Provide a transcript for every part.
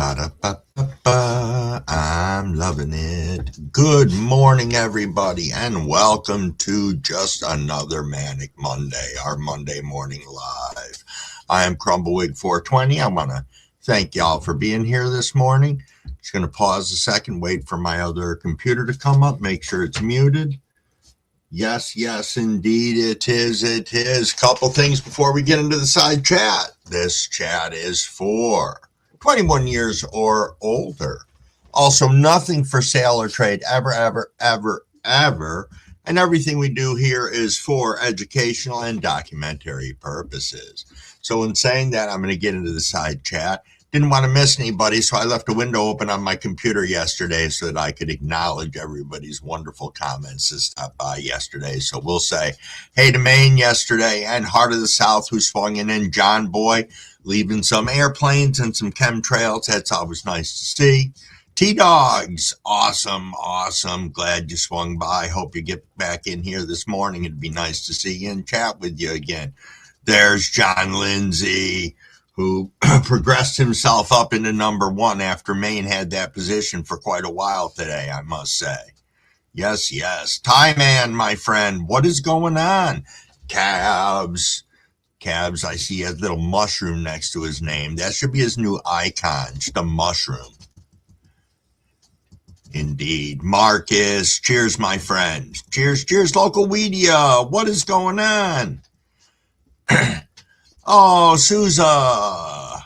Ba-da-ba-ba-ba. I'm loving it. Good morning, everybody, and welcome to just another Manic Monday, our Monday morning live. I am Crumbawig420. I want to thank y'all for being here this morning. Just going to pause a second, wait for my other computer to come up, make sure it's muted. Yes, indeed, it is. It is. Couple things before we get into the side chat. This chat is for 21 years or older. Also, nothing for sale or trade ever. And everything we do here is for educational and documentary purposes. So in saying that, I'm going to get into the side chat. Didn't want to miss anybody, so I left a window open on my computer yesterday so that I could acknowledge everybody's wonderful comments that stopped by yesterday. So we'll say hey to Maine yesterday and Heart of the South, who swung in John Boy, leaving some airplanes and some chemtrails. That's always nice to see. T-Dogs, awesome. Glad you swung by. Hope you get back in here this morning. It'd be nice to see you and chat with you again. There's John Lindsay, who progressed himself up into number one after Maine had that position for quite a while today, I must say. Yes. Tie Man, my friend, what is going on? Cabs, I see a little mushroom next to his name. That should be his new icon, just a mushroom. Indeed. Marcus, cheers, my friend. Cheers, local media. What is going on? Oh, Souza.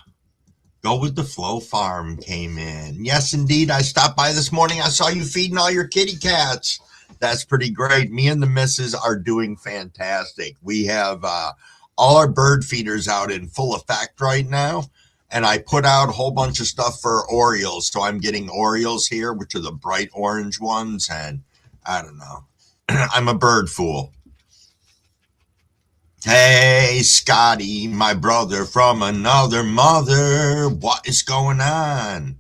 Go with the Flow Farm came in. Yes, indeed. I stopped by this morning. I saw you feeding all your kitty cats. That's pretty great. Me and the missus are doing fantastic. We have all our bird feeders out in full effect right now. And I put out a whole bunch of stuff for Orioles. So I'm getting Orioles here, which are the bright orange ones. And I don't know. I'm a bird fool. Hey, Scotty, my brother from another mother. What is going on?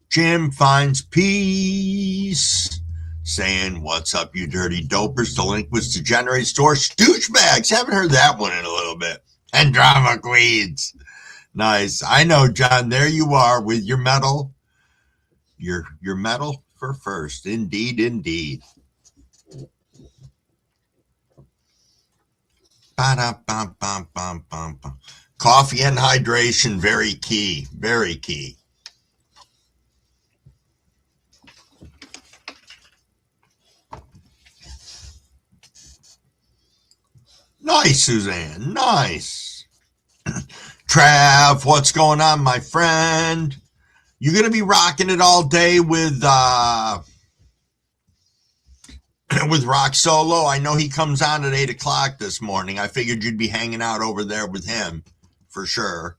Jim finds peace. Saying, what's up, you dirty dopers, delinquents, degenerates, douchebags. Haven't heard that one in a little bit. And drama queens. Nice. I know, John. There you are with your medal. Your medal for first. Indeed. Coffee and hydration, very key. Nice, Suzanne, nice. Trav, what's going on, my friend? You're going to be rocking it all day with Rock Solo. I know he comes on at 8 o'clock this morning. I figured you'd be hanging out over there with him for sure.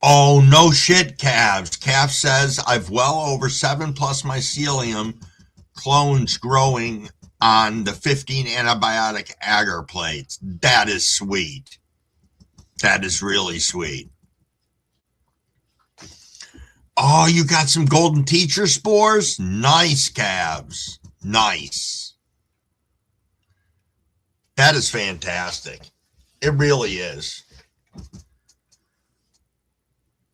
Oh, no shit, Cavs. Cav says I've well over 7+ mycelium clones growing on the 15 antibiotic agar plates. That is sweet. That is really sweet. Oh, you got some golden teacher spores? Nice, Cavs. Nice. That is fantastic. It really is.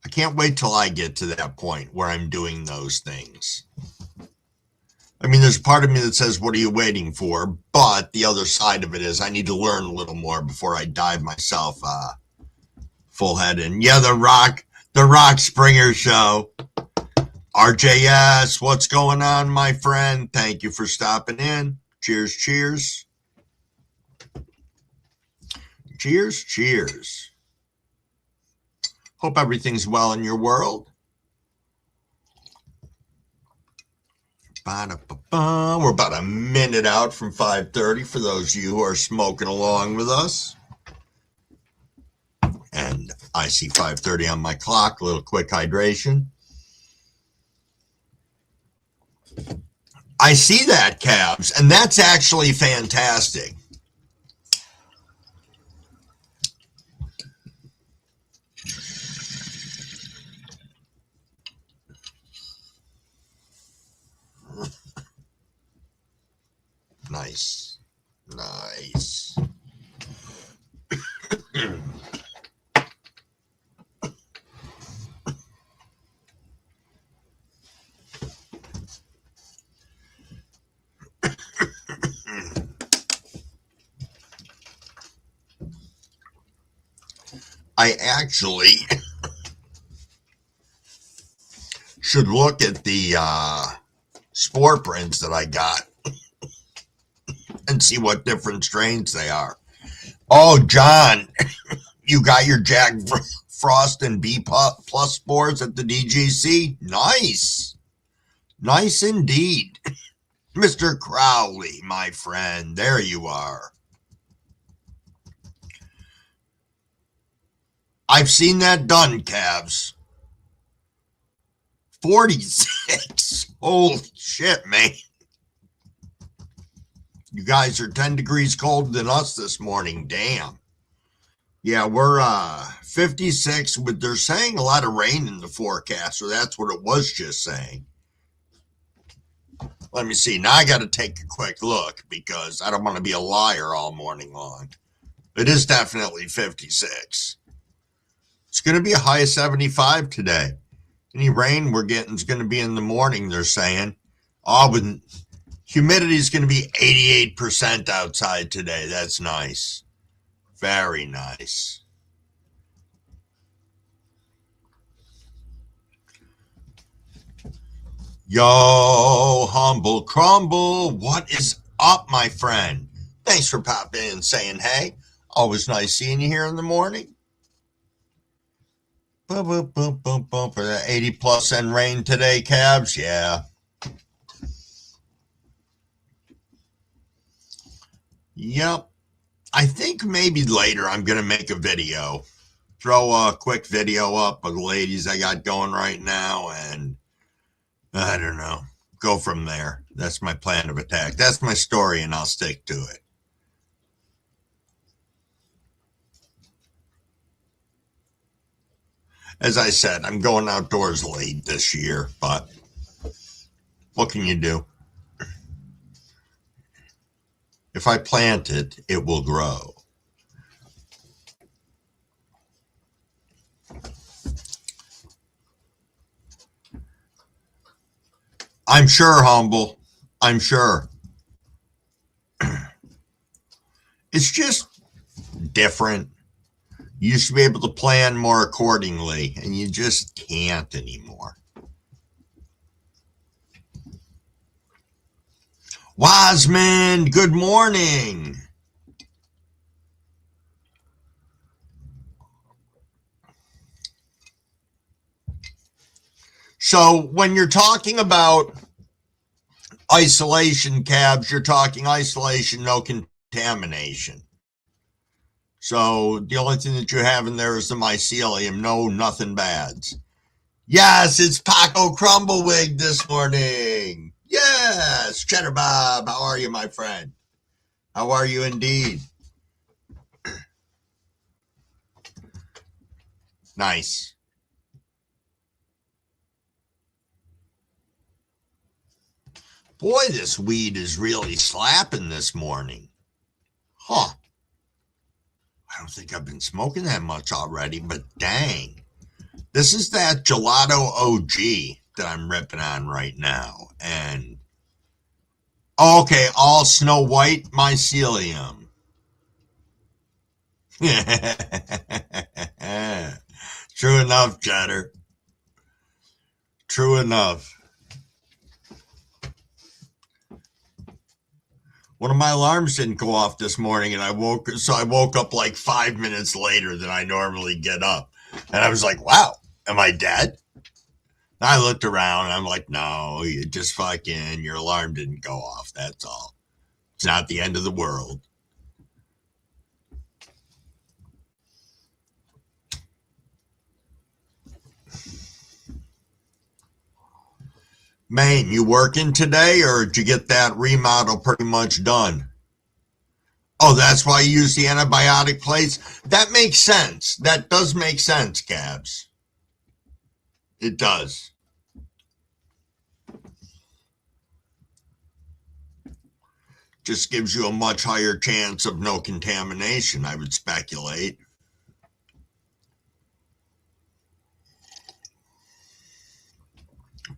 I can't wait till I get to that point where I'm doing those things. I mean, there's a part of me that says, what are you waiting for? But the other side of it is I need to learn a little more before I dive myself full head in. Yeah, the Rock Springer Show. RJS, what's going on, my friend? Thank you for stopping in. Cheers. Hope everything's well in your world. We're about a minute out from 5:30 for those of you who are smoking along with us. And I see 5:30 on my clock, a little quick hydration. I see that, Cavs, and that's actually fantastic. Nice. I actually should look at the spore prints that I got and see what different strains they are. Oh, John, you got your Jack Frost and B plus spores at the DGC? Nice. Nice indeed. Mr. Crowley, my friend, there you are. I've seen that done, Cavs. 46. Holy shit, man. You guys are 10 degrees colder than us this morning. Damn. Yeah, we're 56, but they're saying a lot of rain in the forecast, so that's what it was just saying. Let me see. Now I got to take a quick look because I don't want to be a liar all morning long. It is definitely 56. It's going to be a high of 75 today. Any rain we're getting is going to be in the morning, they're saying. Auburn, humidity is going to be 88% outside today. That's nice. Very nice. Yo, Humble Crumble, what is up, my friend? Thanks for popping in and saying hey. Always nice seeing you here in the morning. Boom, boom, boom, boom, boom. For the 80 plus and rain today, Cavs. Yeah. Yep. I think maybe later I'm going to make a video. Throw a quick video up of the ladies I got going right now, and I don't know. Go from there. That's my plan of attack. That's my story, and I'll stick to it. As I said, I'm going outdoors late this year, but what can you do? If I plant it, it will grow. I'm sure, Humble. I'm sure. It's just different. You used to be able to plan more accordingly, and you just can't anymore. Wiseman, good morning. So when you're talking about isolation, Cabs, you're talking isolation, no contamination. So the only thing that you have in there is the mycelium, no nothing bads. Yes, it's Paco Crumblewig this morning. Yes, Cheddar Bob, how are you, my friend? How are you indeed? Nice. Boy, this weed is really slapping this morning. Huh. I don't think I've been smoking that much already, but dang. This is that Gelato OG that I'm ripping on right now. And, okay, all Snow White mycelium. True enough, Cheddar. True enough. One of my alarms didn't go off this morning, and I woke up like 5 minutes later than I normally get up. And I was like, wow, am I dead? I looked around and I'm like, no, you just fucking, your alarm didn't go off. That's all. It's not the end of the world. Maine, you working today, or did you get that remodel pretty much done? Oh, that's why you use the antibiotic plates? That makes sense. That does make sense, Cabs. It does. Just gives you a much higher chance of no contamination, I would speculate.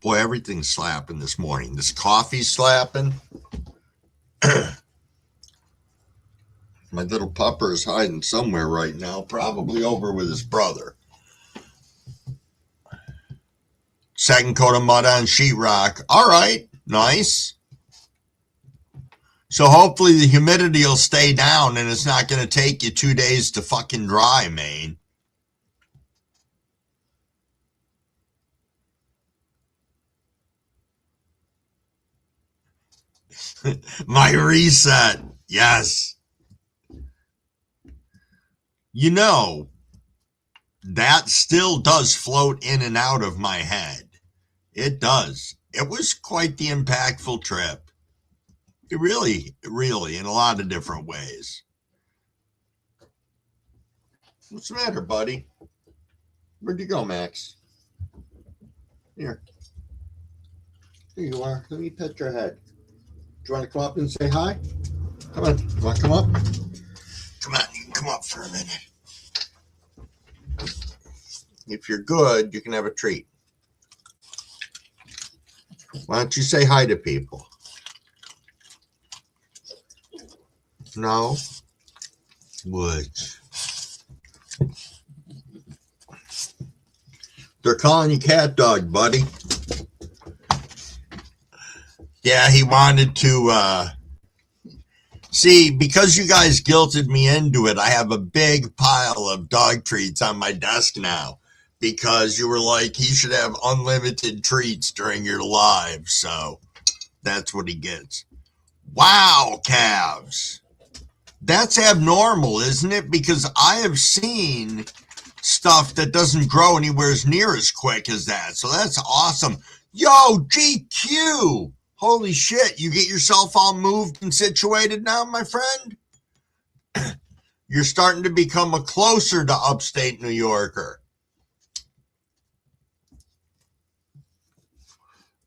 Boy, everything's slapping this morning. This coffee's slapping. My little pupper is hiding somewhere right now, probably over with his brother. Second coat of mud on sheetrock. All right, nice. So hopefully the humidity will stay down and it's not going to take you 2 days to fucking dry, man. My reset. Yes. You know, that still does float in and out of my head. It does. It was quite the impactful trip. It really, in a lot of different ways. What's the matter, buddy? Where'd you go, Max? Here. Here you are. Let me pet your head. Do you want to come up and say hi? Come on. You want to come up? Come on. You can come up for a minute. If you're good, you can have a treat. Why don't you say hi to people? No? Would. They're calling you cat dog, buddy. Yeah, he wanted to, see, because you guys guilted me into it, I have a big pile of dog treats on my desk now. Because you were like, he should have unlimited treats during your live. So that's what he gets. Wow, calves. That's abnormal, isn't it? Because I have seen stuff that doesn't grow anywhere near as quick as that. So that's awesome. Yo, GQ. Holy shit. You get yourself all moved and situated now, my friend? You're starting to become a closer to upstate New Yorker.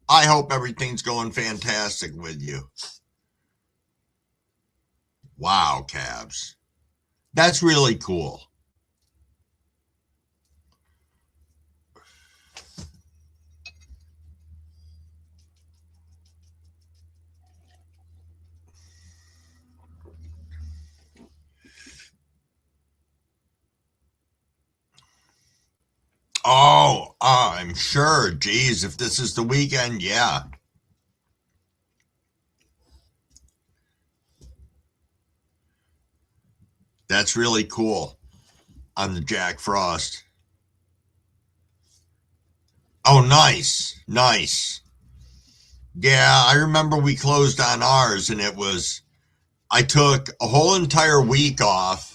I hope everything's going fantastic with you. Wow, calves. That's really cool. Oh, I'm sure. Geez, if this is the weekend, yeah. That's really cool on the Jack Frost. Oh, nice. Nice. Yeah, I remember we closed on ours and I took a whole entire week off,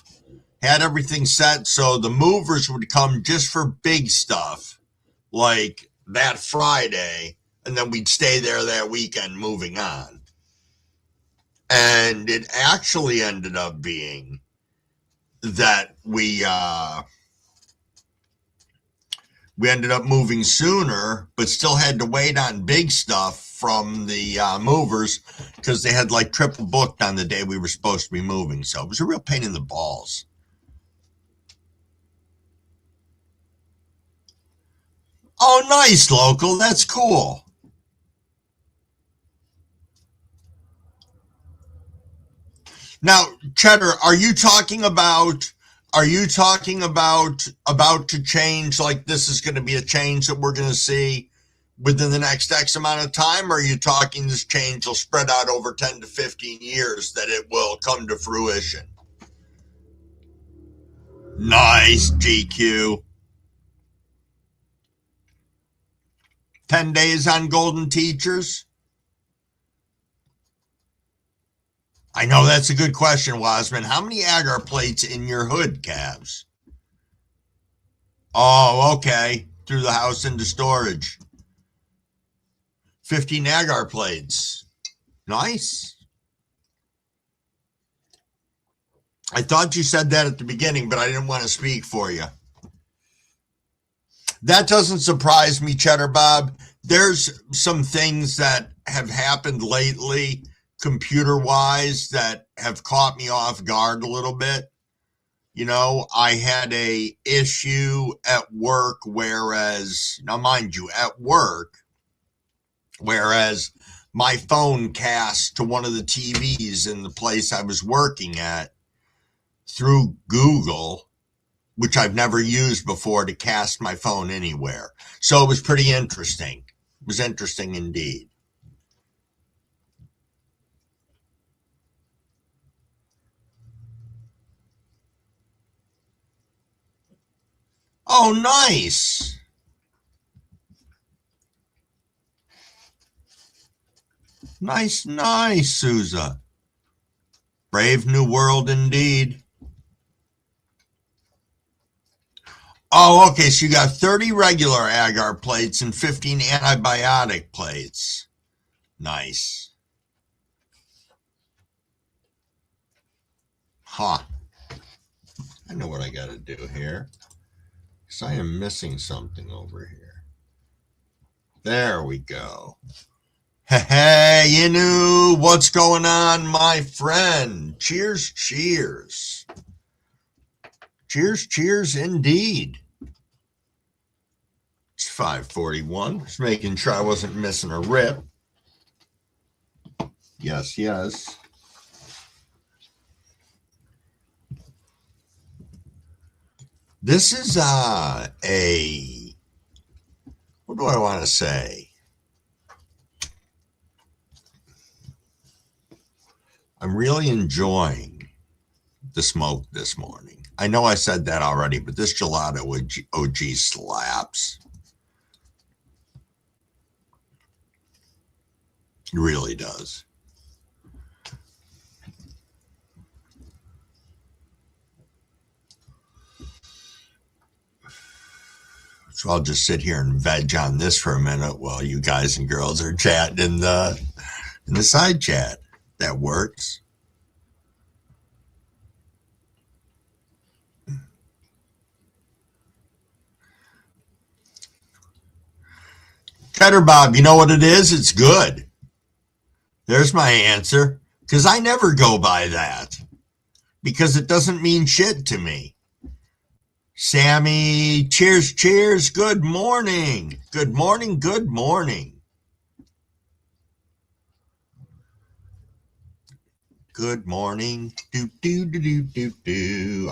had everything set so the movers would come just for big stuff, like that Friday, and then we'd stay there that weekend moving on. And it actually ended up being that we ended up moving sooner, but still had to wait on big stuff from the movers because they had like triple booked on the day we were supposed to be moving. So it was a real pain in the balls. Oh, nice, local. That's cool. Now, Cheddar, are you talking about about to change, like this is going to be a change that we're going to see within the next X amount of time, or are you talking this change will spread out over 10 to 15 years that it will come to fruition? Nice, GQ. 10 days on Golden Teachers? I know that's a good question, Wasman. How many agar plates in your hood, calves? Oh, okay. Through the house into storage. 15 agar plates. Nice. I thought you said that at the beginning, but I didn't want to speak for you. That doesn't surprise me, Cheddar Bob. There's some things that have happened lately, computer-wise, that have caught me off guard a little bit. You know, I had a issue at work, now mind you, at work, whereas my phone cast to one of the TVs in the place I was working at, through Google, which I've never used before, to cast my phone anywhere. So it was pretty interesting. It was interesting indeed. Oh, nice. Nice, Souza. Brave new world indeed. Oh, okay, so you got 30 regular agar plates and 15 antibiotic plates. Nice. Huh. I know what I got to do here. Because I am missing something over here. There we go. Hey, Inu, what's going on, my friend? Cheers, cheers. Cheers, cheers indeed. It's 5:41. Just making sure I wasn't missing a rip. Yes, yes. This is what do I want to say? I'm really enjoying the smoke this morning. I know I said that already, but this gelato OG slaps. It really does. So I'll just sit here and veg on this for a minute while you guys and girls are chatting in the side chat. That works. Cheddar Bob, you know what it is? It's good. There's my answer. Because I never go by that. Because it doesn't mean shit to me. Sammy, cheers, cheers. Good morning. Good morning, good morning. Good morning. Do.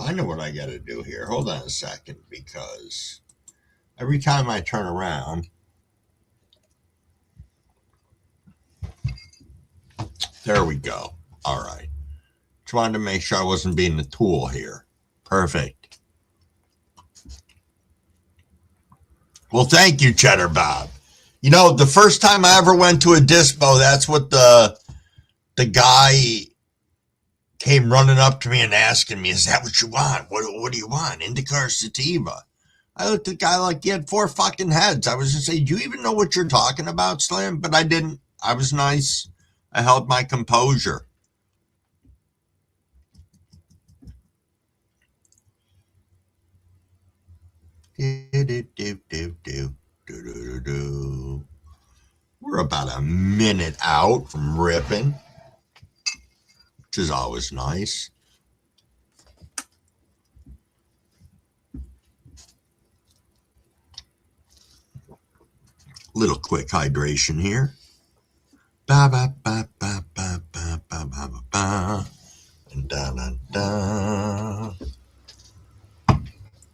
I know what I got to do here. Hold on a second, because every time I turn around, there we go. All right. Just wanted to make sure I wasn't being a tool here. Perfect. Well, thank you, Cheddar Bob. You know, the first time I ever went to a dispo, that's what the guy came running up to me and asking me, is that what you want? What do you want? Indica or sativa? I looked at the guy like he had 4 fucking heads. I was going to say, do you even know what you're talking about, Slim? But I didn't. I was nice. I held my composure. We're about a minute out from ripping, which is always nice. Little quick hydration here. Ba ba ba ba ba ba ba ba ba ba. Da da da.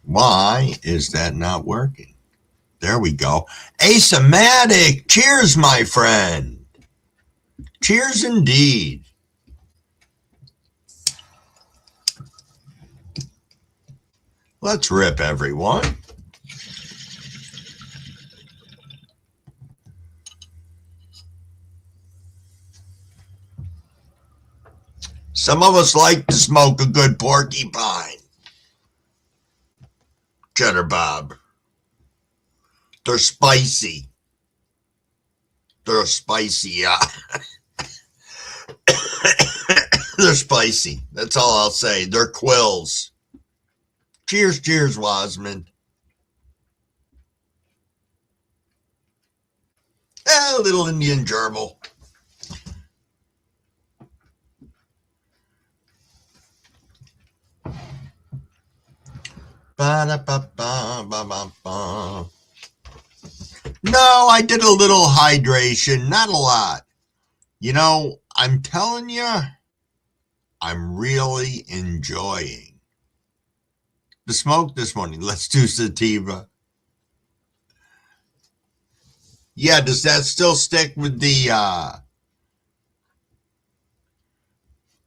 Why is that not working? There we go. Asematic. Cheers, my friend. Cheers indeed. Let's rip, everyone. Some of us like to smoke a good porcupine. Cheddar Bob. They're spicy. They're spicy, yeah. They're spicy. That's all I'll say. They're quills. Cheers, cheers, Wasman. A little Indian gerbil. Ba-da-ba-ba-ba-ba-ba. No, I did a little hydration, not a lot. I'm telling you, I'm really enjoying the smoke this morning. Let's do sativa. Yeah, does that still stick with the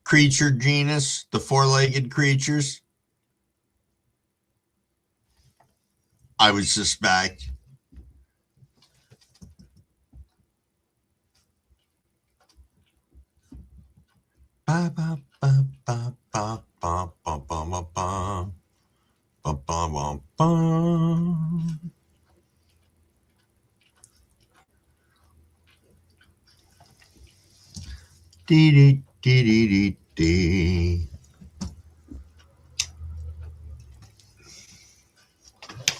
creature genus, the four-legged creatures? I would suspect. Ba ba ba ba ba ba ba ba ba ba ba ba ba. Dee dee dee dee dee dee.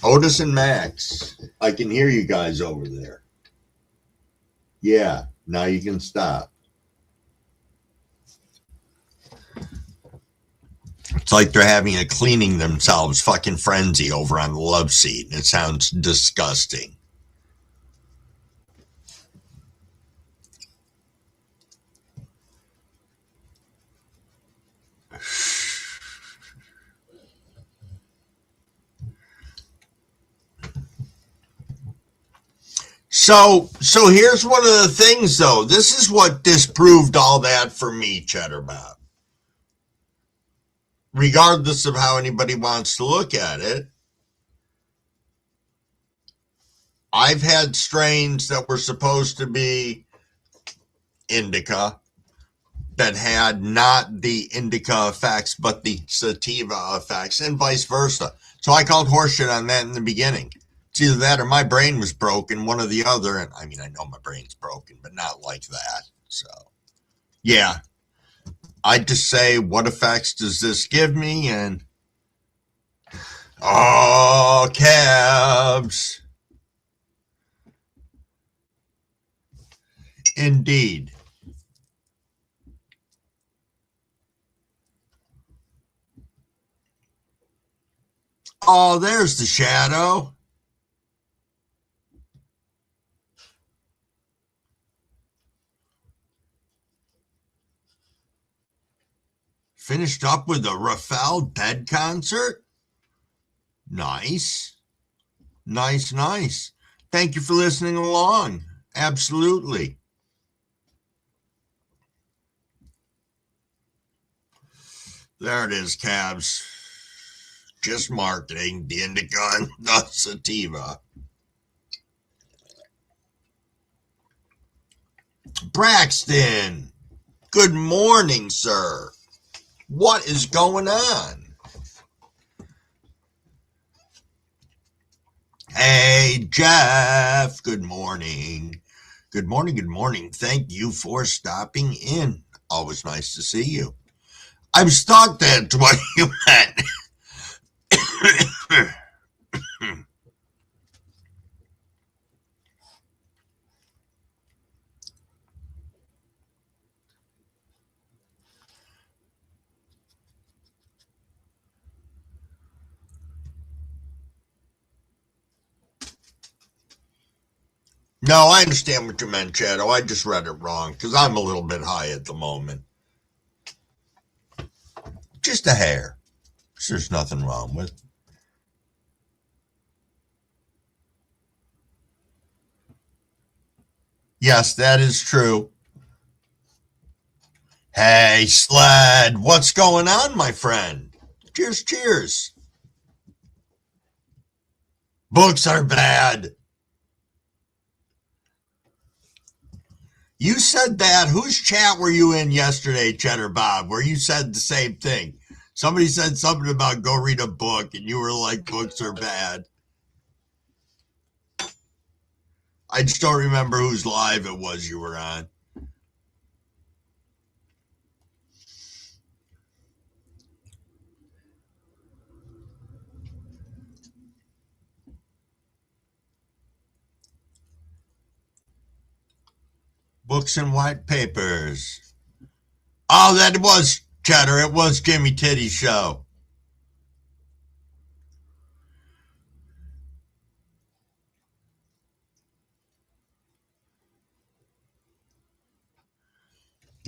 Otis and Max, I can hear you guys over there. Yeah, now you can stop. It's like they're having a cleaning themselves fucking frenzy over on the love seat. It sounds disgusting. So here's one of the things though. This is what disproved all that for me, Cheddar Bob. Regardless of how anybody wants to look at it, I've had strains that were supposed to be indica that had not the indica effects, but the sativa effects, and vice versa. So I called horseshit on that in the beginning. It's either that or my brain was broken, one or the other. And I mean, I know my brain's broken, but not like that. So, yeah, I just say, what effects does this give me? And, oh, cabs. Indeed. Oh, there's the shadow. Finished up with a Raphael Dead concert. Nice. Nice, nice. Thank you for listening along. Absolutely. There it is, cabs. Just marketing the indica and the sativa. Braxton, good morning, sir. What is going on? Hey, Jeff, good morning. Good morning, good morning. Thank you for stopping in. Always nice to see you. I'm stuck. That's what you meant. No, I understand what you meant, Shadow. I just read it wrong because I'm a little bit high at the moment. Just a hair. There's nothing wrong with. Yes, that is true. Hey, Sled, what's going on, my friend? Cheers, cheers. Books are bad. You said that. Whose chat were you in yesterday, Cheddar Bob, where you said the same thing? Somebody said something about go read a book, and you were like, books are bad. I just don't remember whose live it was you were on. Books and white papers. Oh, that was Cheddar. It was Jimmy Titty's show.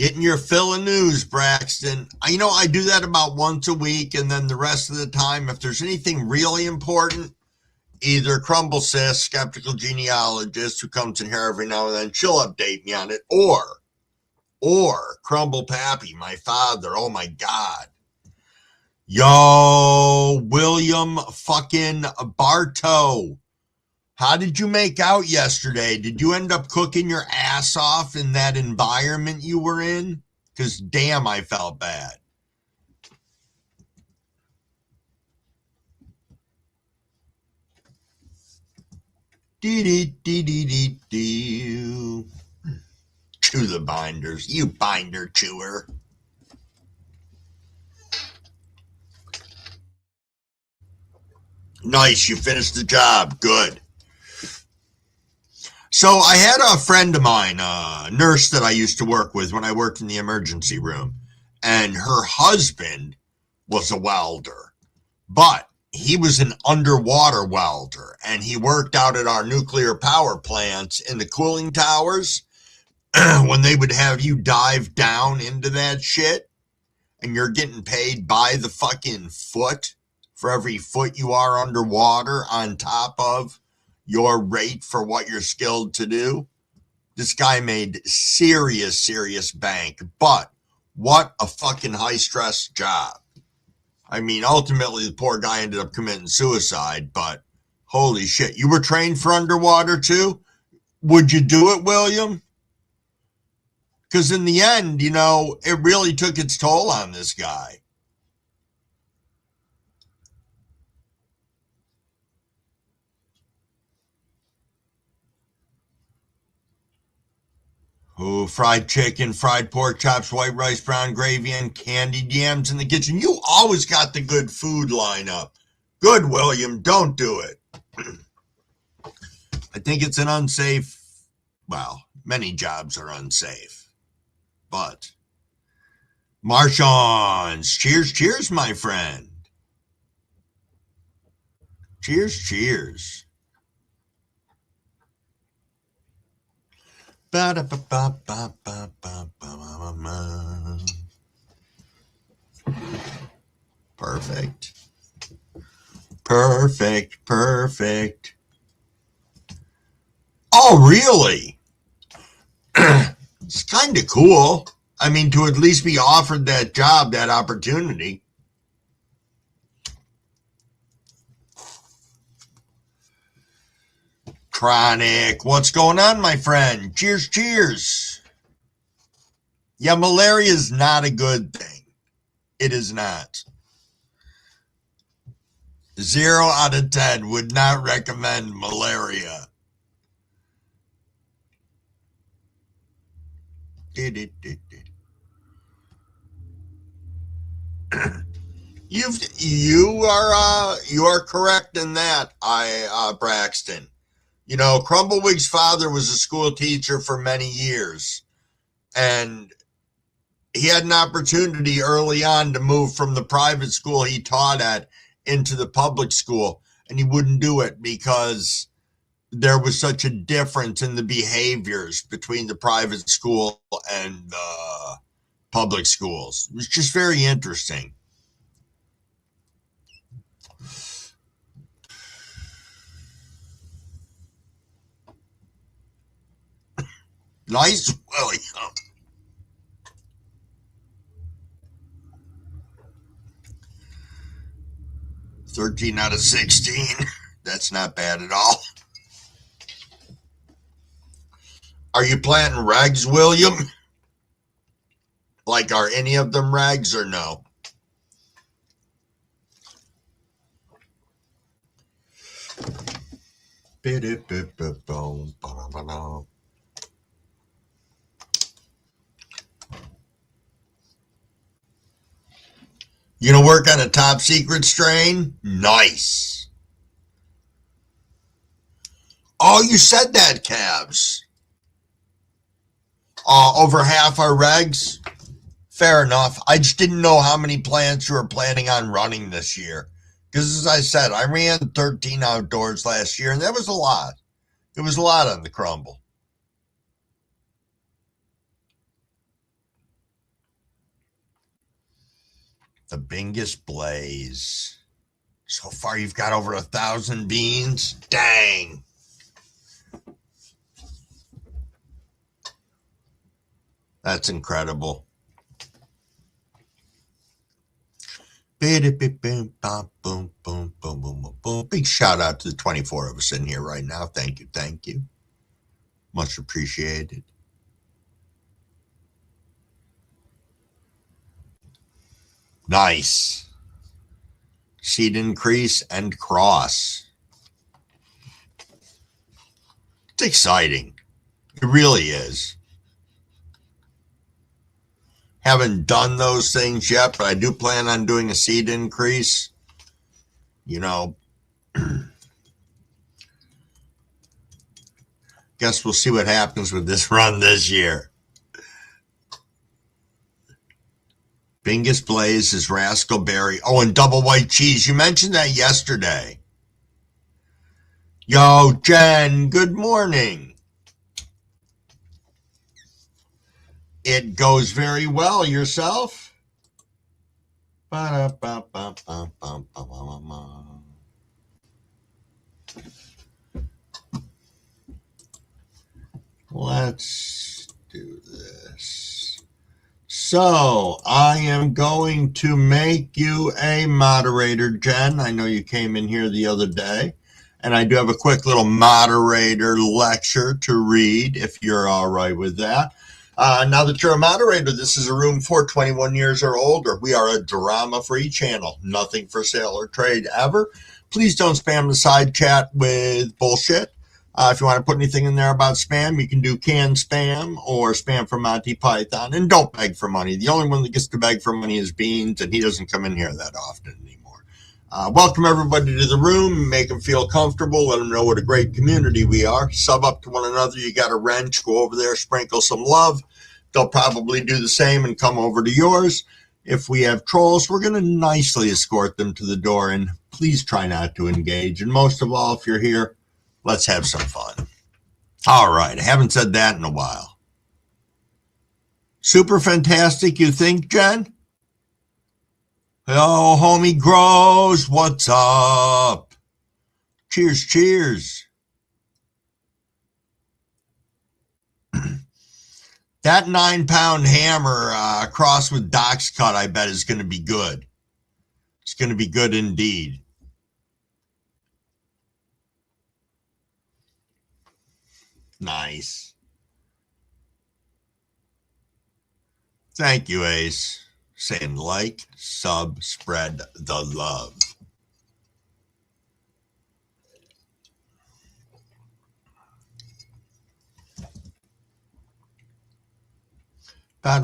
Getting your fill of news, Braxton. I do that about once a week, and then the rest of the time, if there's anything really important, either Crumble Sis, skeptical genealogist who comes in here every now and then, she'll update me on it, or Crumble Pappy, my father. Oh my God. Yo, William fucking Bartow. How did you make out yesterday? Did you end up cooking your ass off in that environment you were in? Because damn, I felt bad. Dee-dee-dee-dee-dee-dee. Chew the binders, you binder chewer. Nice, you finished the job. Good. So I had a friend of mine, a nurse that I used to work with when I worked in the emergency room, and her husband was a welder, but he was an underwater welder, and he worked out at our nuclear power plants in the cooling towers when they would have you dive down into that shit, and you're getting paid by the fucking foot for every foot you are underwater on top of your rate for what you're skilled to do. This guy made serious bank, but what a fucking high stress job. I mean, ultimately the poor guy ended up committing suicide, but holy shit. You were trained for underwater too? Would you do it, William? Because in the end, it really took its toll on this guy. Oh, fried chicken, fried pork chops, white rice, brown gravy, and candied yams in the kitchen. You always got the good food lineup. Good, William. Don't do it. I think it's an unsafe, well, many jobs are unsafe. But, Marchons, cheers, my friend. Cheers. Perfect. Oh, really? It's kind of cool. I mean, to at least be offered that job, that opportunity. Chronic, what's going on, my friend? Cheers. Yeah, malaria is not a good thing. It is not. 0 out of 10 would not recommend malaria. You are correct in that, Braxton. Crumblewigg's father was a school teacher for many years, and he had an opportunity early on to move from the private school he taught at into the public school, and he wouldn't do it because there was such a difference in the behaviors between the private school and the public schools. It was just very interesting. Nice, William. 13 out of 16. That's not bad at all. Are you planting regs, William? Like, are any of them regs or no? You gonna work on a top secret strain? Nice. Oh, you said that, Cavs. Over half our regs? Fair enough. I just didn't know how many plants you were planning on running this year. Because as I said, I ran 13 outdoors last year, and that was a lot. It was a lot on the crumble. The biggest blaze. So far, you've got over 1,000 beans. Dang. That's incredible. Big shout out to the 24 of us in here right now. Thank you. Thank you. Much appreciated. Nice. Seed increase and cross. It's exciting. It really is. Haven't done those things yet, but I do plan on doing a seed increase. You know, guess we'll see what happens with this run this year. Bingus Blaze is Raspberry. Oh, and double white cheese. You mentioned that yesterday. Yo, Jen, good morning. It goes very well. Yourself? Let's do this. So I am going to make you a moderator, Jen. I know you came in here the other day, and I do have a quick little moderator lecture to read if you're all right with that. Now that you're a moderator, this is a room for 21 years or older. We are a drama-free channel. Nothing for sale or trade ever. Please don't spam the side chat with bullshit. If you want to put anything in there about spam, you can do canned spam or spam from Monty Python. And don't beg for money. The only one that gets to beg for money is Beans, and he doesn't come in here that often anymore. Welcome everybody to the room. Make them feel comfortable. Let them know what a great community we are. Sub up to one another. You got a wrench. Go over there. Sprinkle some love. They'll probably do the same and come over to yours. If we have trolls, we're going to nicely escort them to the door. And please try not to engage. And most of all, if you're here, let's have some fun. All right. I haven't said that in a while. Super fantastic, you think, Jen? Hello, homie Grows. What's up? Cheers, cheers. That 9-pound hammer crossed with Doc's cut, I bet, is going to be good. It's going to be good indeed. Nice. Thank you, Ace. Saying like, sub, spread the love. I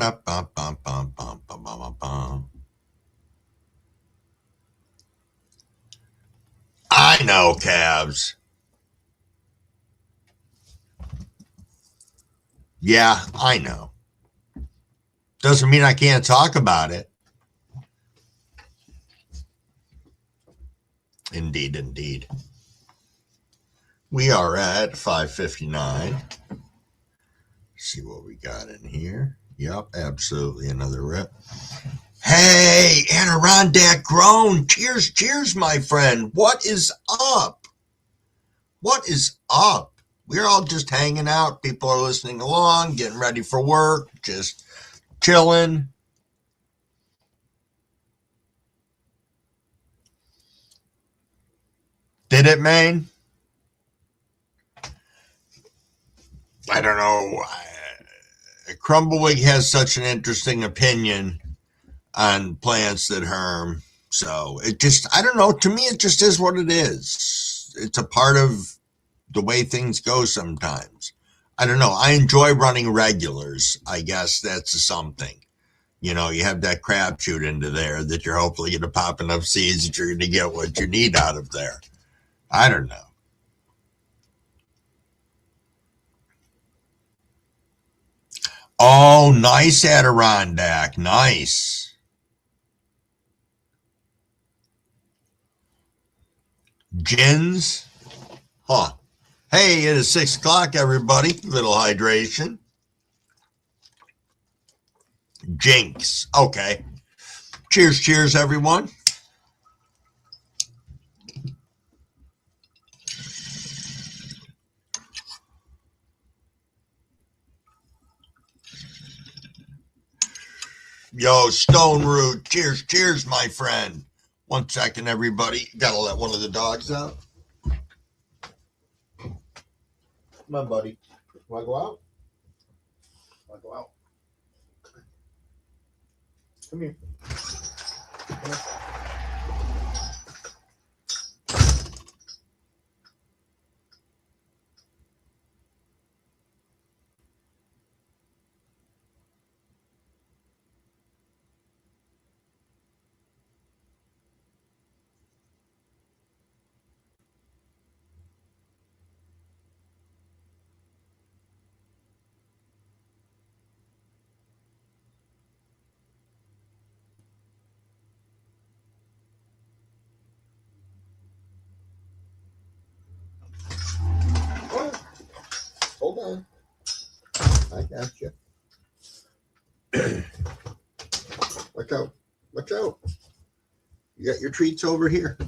know, Cavs. Yeah, I know. Doesn't mean I can't talk about it. Indeed, indeed. We are at 5:59. See what we got in here. Yep, absolutely another rip. Hey, Adirondack Grown. Cheers, cheers, my friend. What is up? What is up? We're all just hanging out. People are listening along, getting ready for work, just chilling. Did it, Maine? I don't know. Crumbleweed has such an interesting opinion on plants that harm. So it just, I don't know. To me, it just is what it is. It's a part of the way things go sometimes. I don't know. I enjoy running regulars. I guess that's something. You know, you have that crapshoot into there that you're hopefully going to pop enough seeds that you're going to get what you need out of there. I don't know. Oh, nice, Adirondack. Nice. Gins. Huh. Hey, it is 6 o'clock, everybody. Little hydration. Jinx. Okay. Cheers, cheers, everyone. Yo, Stone Root. Cheers, cheers, my friend. 1 second, everybody. Gotta let one of the dogs out. Come on, buddy. Want to go out? Want to go out? Come here. Come here. Hold on. I got you. Watch out. Watch out. You got your treats over here.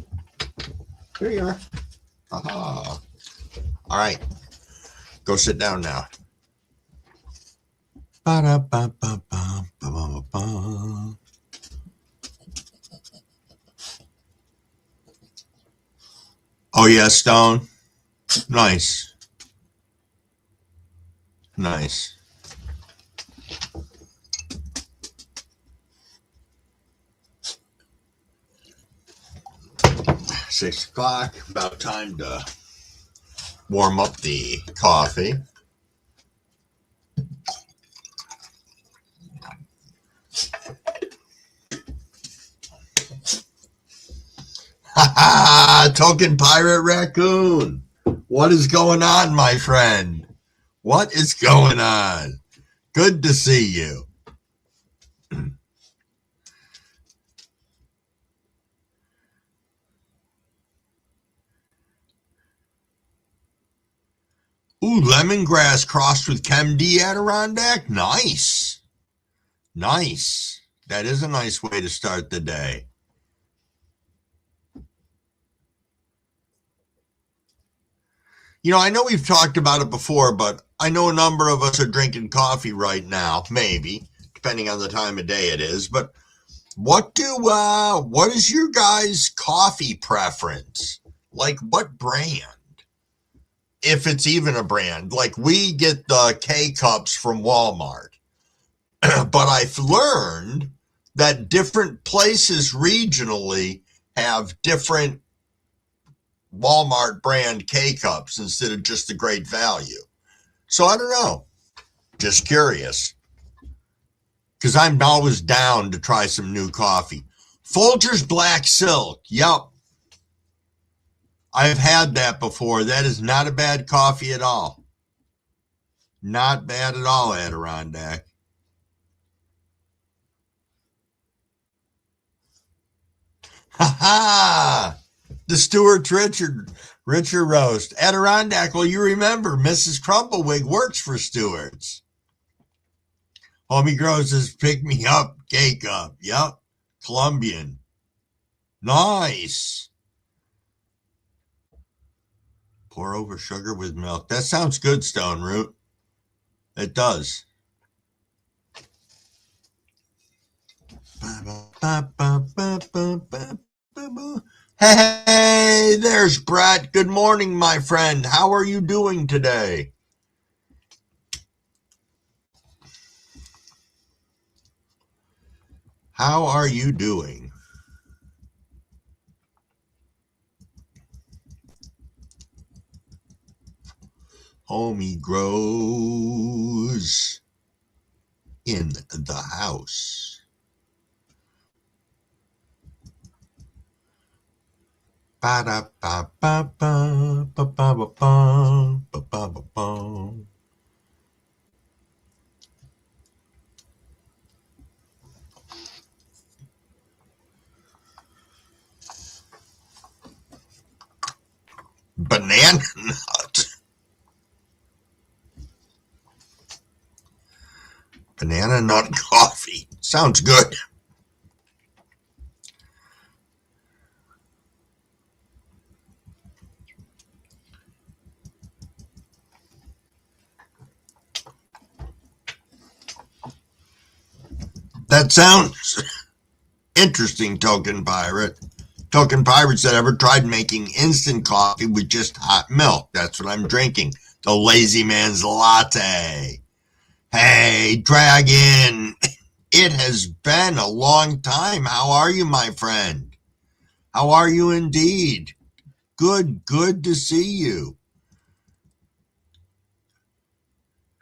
Here you are. Aha. All right. Go sit down now. Ba-da-ba-ba-ba-ba-ba-ba. Oh, yeah, Stone. Nice. Nice. Six o'clock. About time to warm up the coffee. Ha ha! Token Pirate Raccoon. What is going on, my friend? What is going on? Good to see you. Ooh, lemongrass crossed with Chem D Adirondack. Nice. Nice. That is a nice way to start the day. You know, I know we've talked about it before, but I know a number of us are drinking coffee right now, maybe, depending on the time of day it is. But what is your guys' coffee preference? Like what brand? If it's even a brand. Like we get the K-Cups from Walmart. But I've learned that different places regionally have different Walmart brand K-Cups instead of just the Great Value. So I don't know. Just curious. Because I'm always down to try some new coffee. Folgers Black Silk. Yep. I've had that before. That is not a bad coffee at all. Not bad at all, Adirondack. Ha ha! The Stuart Richard roast. Adirondack, well, you remember, Mrs. Crumplewig works for Stewart's. Homie Grows says, pick me up, K-Cup. Yep. Colombian. Nice. Pour over sugar with milk. That sounds good, Stone Root. It does. Hey, there's Brett. Good morning, my friend. How are you doing today? How are you doing? Homie Grows in the house. Banana nut. Banana nut coffee. Sounds good. That sounds interesting, Token Pirate. Token Pirate said, ever tried making instant coffee with just hot milk? That's what I'm drinking. The lazy man's latte. Hey, Dragon. It has been a long time. How are you, my friend? How are you indeed? Good to see you.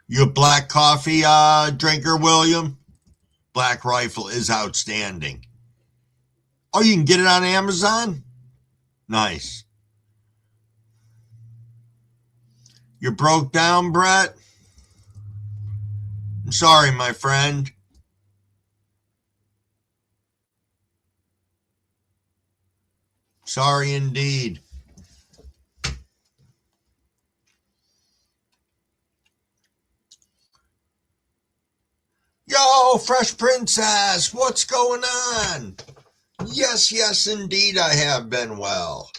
You a black coffee drinker, William? Black Rifle is outstanding. Oh, you can get it on Amazon? Nice. You broke down, Brett? I'm sorry, my friend. Sorry indeed. Yo, Fresh Princess, what's going on? Yes, indeed, I have been well.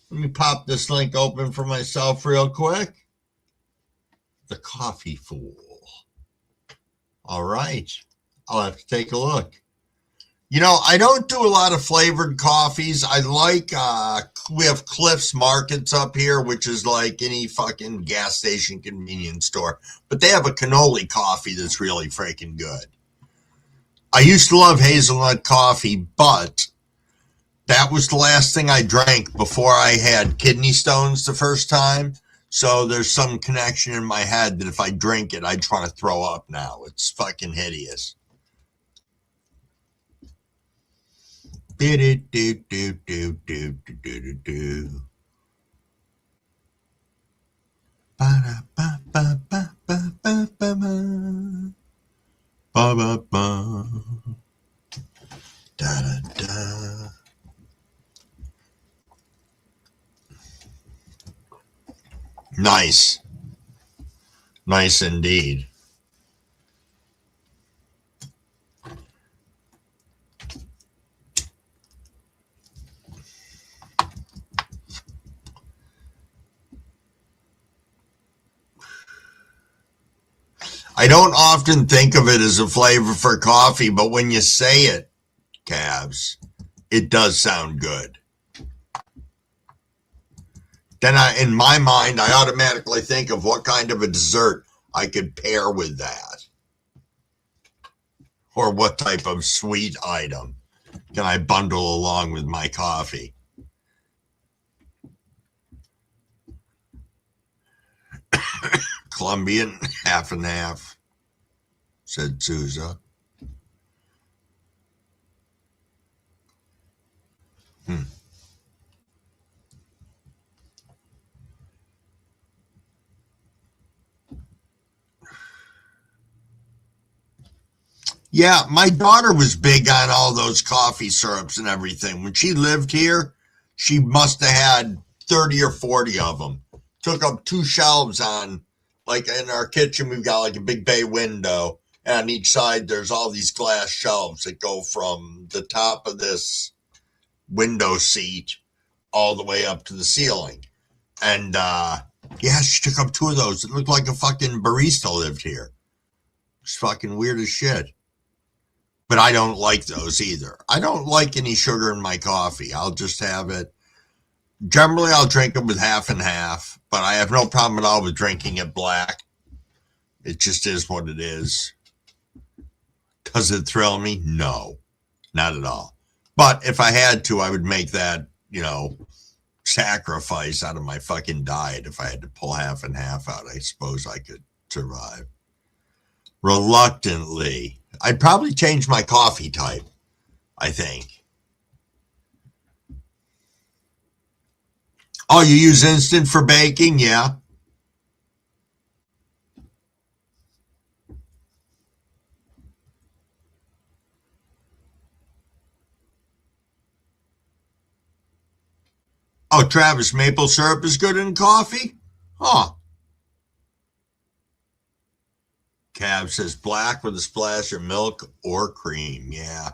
Let me pop this link open for myself real quick. The Coffee Fool. All right. I'll have to take a look. You know, I don't do a lot of flavored coffees. I like, we have Cliff's Markets up here, which is like any fucking gas station convenience store. But they have a cannoli coffee that's really freaking good. I used to love hazelnut coffee, but that was the last thing I drank before I had kidney stones the first time. So there's some connection in my head that if I drink it, I just want to throw up now. It's fucking hideous. Nice. Nice indeed. I don't often think of it as a flavor for coffee, but when you say it, Cavs, it does sound good. Then in my mind, I automatically think of what kind of a dessert I could pair with that. Or what type of sweet item can I bundle along with my coffee? Colombian, half and half, said Souza. Yeah, my daughter was big on all those coffee syrups and everything. When she lived here, she must have had 30 or 40 of them. Took up 2 shelves on, like in our kitchen, we've got like a big bay window. And on each side, there's all these glass shelves that go from the top of this window seat all the way up to the ceiling. And yeah, she took up 2 of those. It looked like a fucking barista lived here. It's fucking weird as shit. But I don't like those either. I don't like any sugar in my coffee. I'll just have it. Generally, I'll drink it with half and half, but I have no problem at all with drinking it black. It just is what it is. Does it thrill me? No, not at all. But if I had to, I would make that, sacrifice out of my fucking diet. If I had to pull half and half out, I suppose I could survive. Reluctantly. I'd probably change my coffee type, I think. Oh, you use instant for baking? Yeah. Oh, Travis, maple syrup is good in coffee? Huh. Cab says black with a splash of milk or cream. Yeah.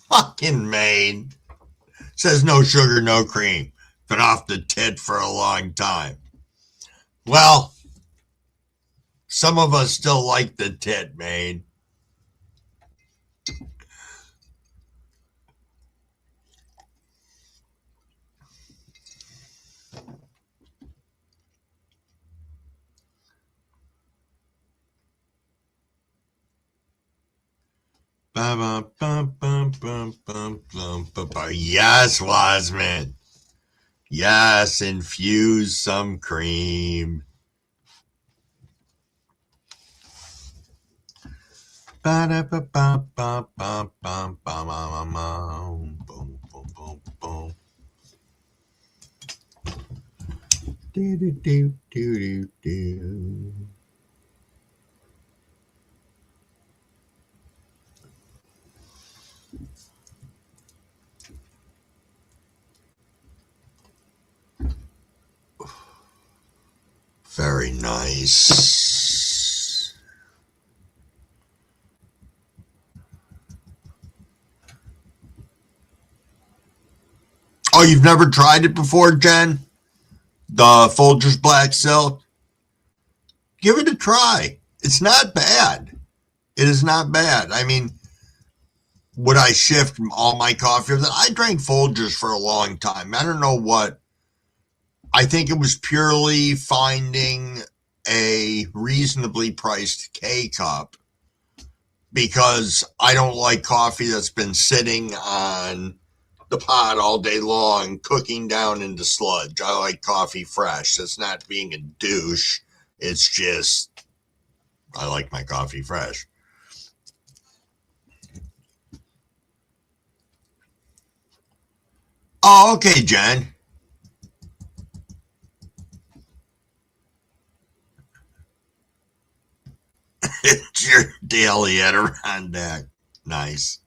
Fucking Maine. Says no sugar, no cream. Been off the tit for a long time. Well, some of us still like the tit made. Yes, Wasman. Yes, infuse some cream. Very nice. Oh, you've never tried it before, Jen? The Folgers Black Silk? Give it a try. It's not bad. It is not bad. I mean, would I shift all my coffee? I drank Folgers for a long time. I don't know what. I think it was purely finding a reasonably priced K cup because I don't like coffee that's been sitting on the pot all day long, cooking down into sludge. I like coffee fresh. That's not being a douche. It's just, I like my coffee fresh. Oh, okay, Jen. It's your daily Adirondack. Nice.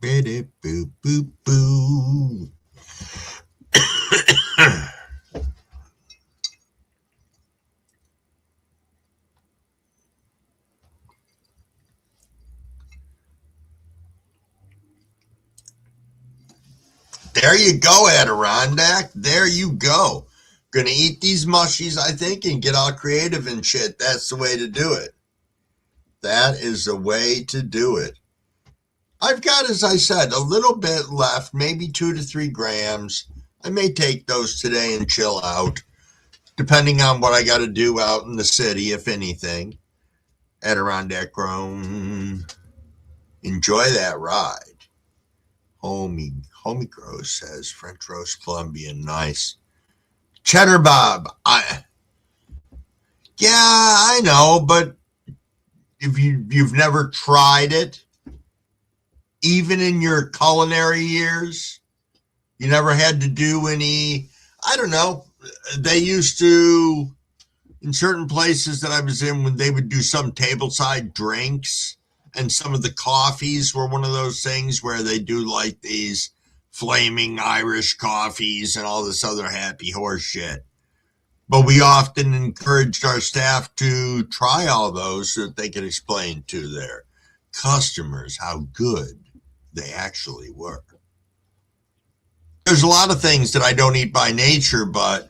Boop, boop, boop, boop. There you go, Adirondack. There you go. Gonna eat these mushies, I think, and get all creative and shit. That's the way to do it. That is the way to do it. I've got, as I said, a little bit left, maybe 2 to 3 grams. I may take those today and chill out, depending on what I got to do out in the city, if anything. Adirondack grown. Enjoy that ride. Homie Gross says French roast Colombian, nice. Cheddar Bob, yeah, I know, but if you've never tried it, even in your culinary years, you never had to do any, I don't know, they used to, in certain places that I was in, when they would do some tableside drinks, and some of the coffees were one of those things where they do like these flaming Irish coffees and all this other happy horse shit. But we often encouraged our staff to try all those so that they could explain to their customers how good they actually were. There's a lot of things that I don't eat by nature, but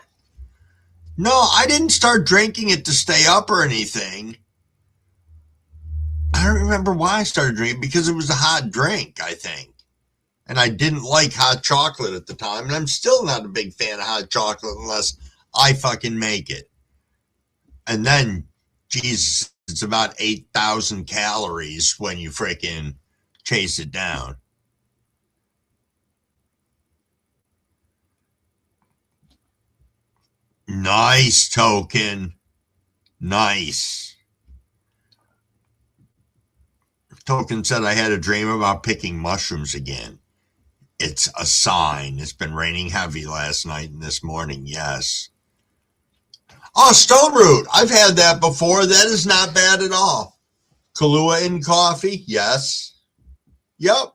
no, I didn't start drinking it to stay up or anything. I don't remember why I started drinking, because it was a hot drink, I think. And I didn't like hot chocolate at the time. And I'm still not a big fan of hot chocolate unless I fucking make it. And then, Jesus, it's about 8,000 calories when you freaking chase it down. Nice, Token. Nice. Token said I had a dream about picking mushrooms again. It's a sign. It's been raining heavy last night and this morning. Yes. Oh, stone root. I've had that before. That is not bad at all. Kahlua in coffee. Yes. Yep.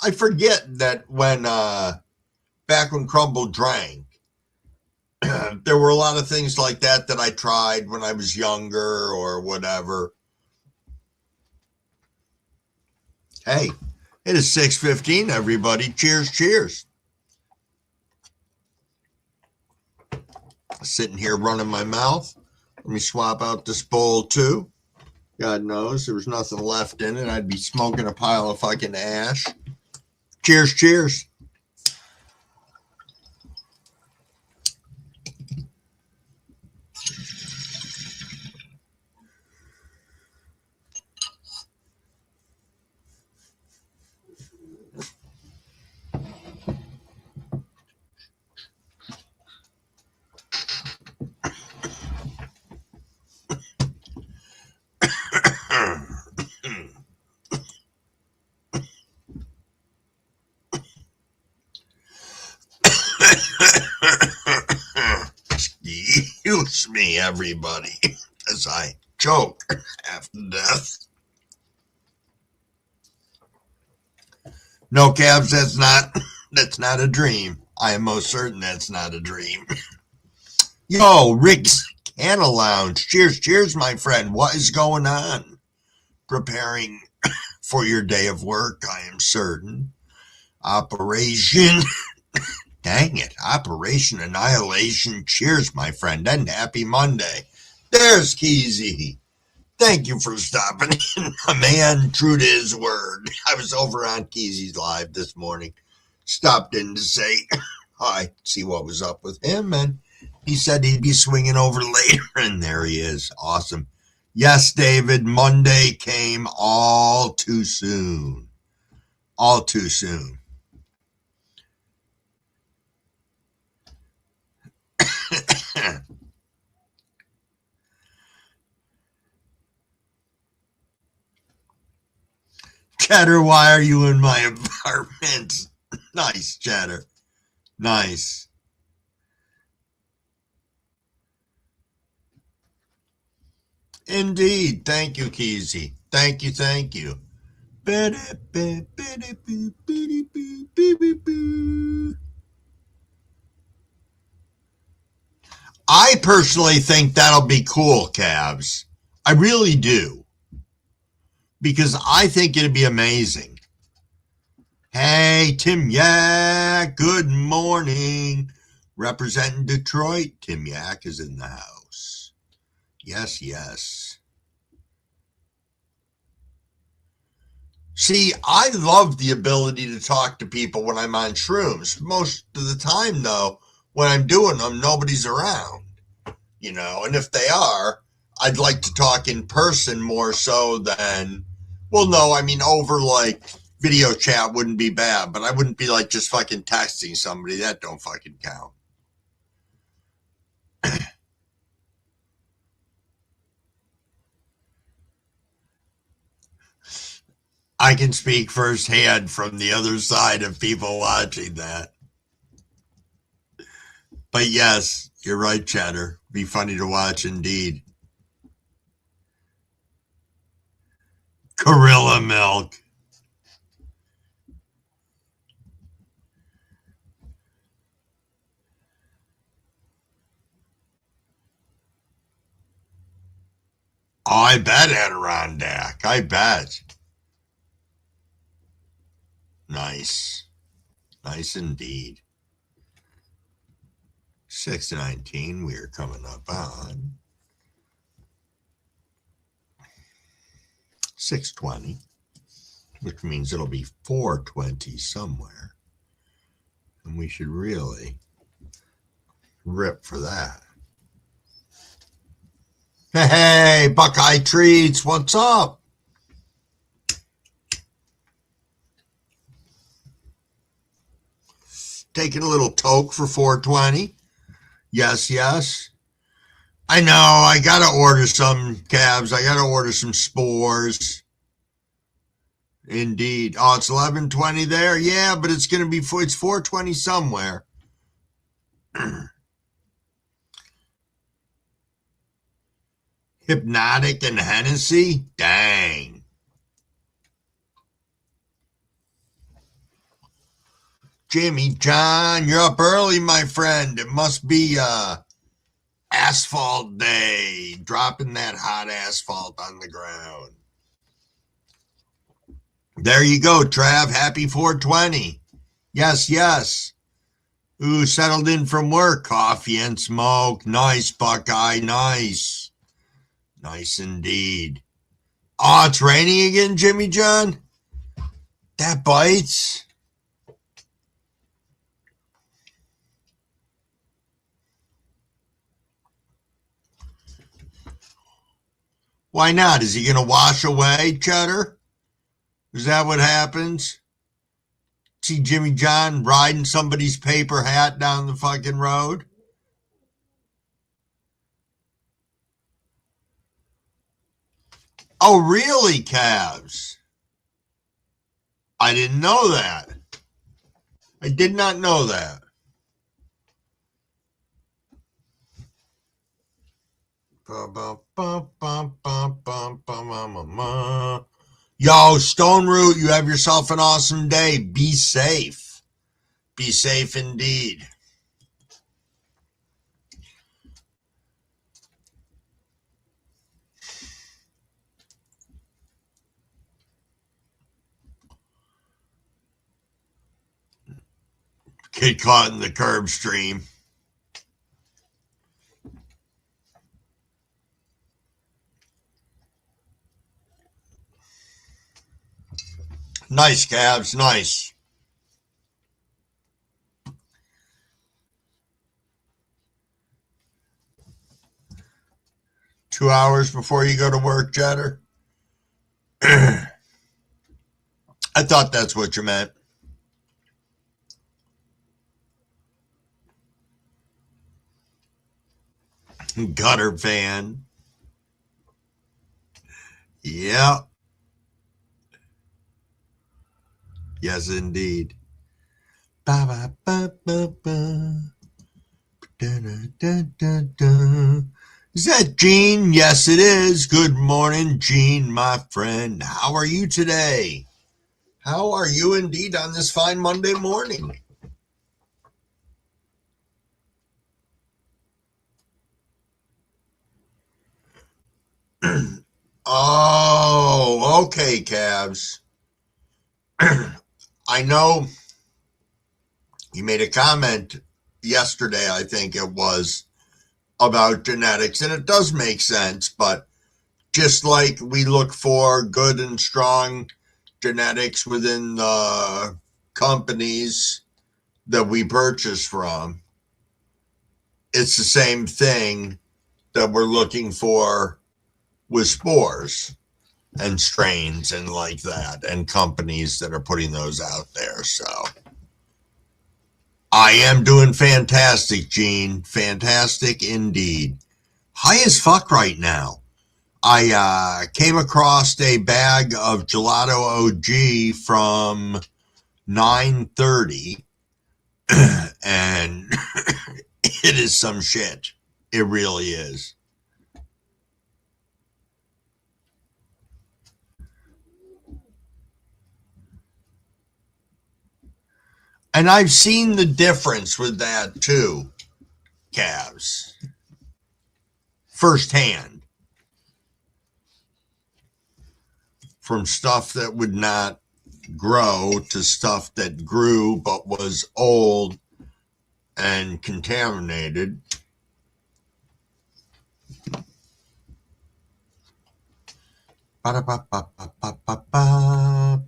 I forget that when, back when Crumble drank, there were a lot of things like that that I tried when I was younger or whatever. Hey, It is 6:15, everybody. Cheers, cheers. Sitting here running my mouth. Let me swap out this bowl too. God knows there was nothing left in it. I'd be smoking a pile of fucking ash. Cheers, cheers. Excuse me, everybody, as I choke half to death. No, Cabs, that's not a dream. I am most certain that's not a dream. Yo, Rick's Canna Lounge. Cheers, cheers, my friend. What is going on? Preparing for your day of work, I am certain. Operation, dang it, Operation Annihilation. Cheers, my friend, and happy Monday. There's Keezy. Thank you for stopping in, a man true to his word. I was over on Keezy's Live this morning. Stopped in to say hi, see what was up with him, and he said he'd be swinging over later, and there he is. Awesome. Yes, David, Monday came all too soon. All too soon. Cheddar, why are you in my apartment? Nice, Cheddar. Nice. Indeed. Thank you, Keezy. Thank you, thank you. I personally think that'll be cool, Cavs. I really do. Because I think it'd be amazing. Hey, Tim Yak, good morning. Representing Detroit, Tim Yak is in the house. Yes, yes. See, I love the ability to talk to people when I'm on shrooms. Most of the time, though, when I'm doing them, nobody's around. You know, and if they are, I'd like to talk in person more so than, well, no, I mean, over like video chat wouldn't be bad, but I wouldn't be like just fucking texting somebody. That don't fucking count. I can speak firsthand from the other side of people watching that. But yes, you're right, Cheddar. Be funny to watch indeed. Gorilla milk. Oh, I bet, Adirondack. I bet. Nice. Nice indeed. 6:19, we are coming up on 6:20, which means it'll be 4:20 somewhere. And we should really rip for that. Hey, Buckeye Treats, what's up? Taking a little toke for 4:20. Yes, yes. I know, I gotta order some cabs. I gotta order some spores. Indeed. Oh, it's 11:20 there? Yeah, but it's gonna be, it's 4:20 somewhere. Hypnotic and Hennessy? Dang. Jimmy John, you're up early, my friend. It must be asphalt day, dropping that hot asphalt on the ground. There you go, Trav. Happy 420. Yes, yes. Ooh, settled in from work. Coffee and smoke. Nice, Buckeye. Nice. Nice indeed. Oh, it's raining again, Jimmy John? That bites. Why not? Is he going to wash away, Cheddar? Is that what happens? See Jimmy John riding somebody's paper hat down the fucking road? Oh, really, Cavs? I didn't know that. I did not know that. Yo, Stone Root, you have yourself an awesome day. Be safe. Be safe indeed. Get caught in the curb stream. Nice, Cavs. Nice. Two hours before you go to work, Jetter? I thought that's what you meant. Gutter van. Yeah. Yes, indeed. Ba, ba, ba, ba. Da, da, da, da. Is that Gene? Yes, it is. Good morning, Gene, my friend. How are you today? How are you indeed on this fine Monday morning? Oh, okay, Cavs. I know you made a comment yesterday, I think it was, about genetics, and it does make sense, but just like we look for good and strong genetics within the companies that we purchase from, it's the same thing that we're looking for with spores and strains and like that, and companies that are putting those out there. So I am doing fantastic, Gene. Fantastic indeed. High as fuck right now. I came across a bag of gelato OG from 9:30, and it is some shit. It really is. And I've seen the difference with that too, Cavs, firsthand. From stuff that would not grow to stuff that grew but was old and contaminated. Ba-da-ba-ba-ba-ba-ba,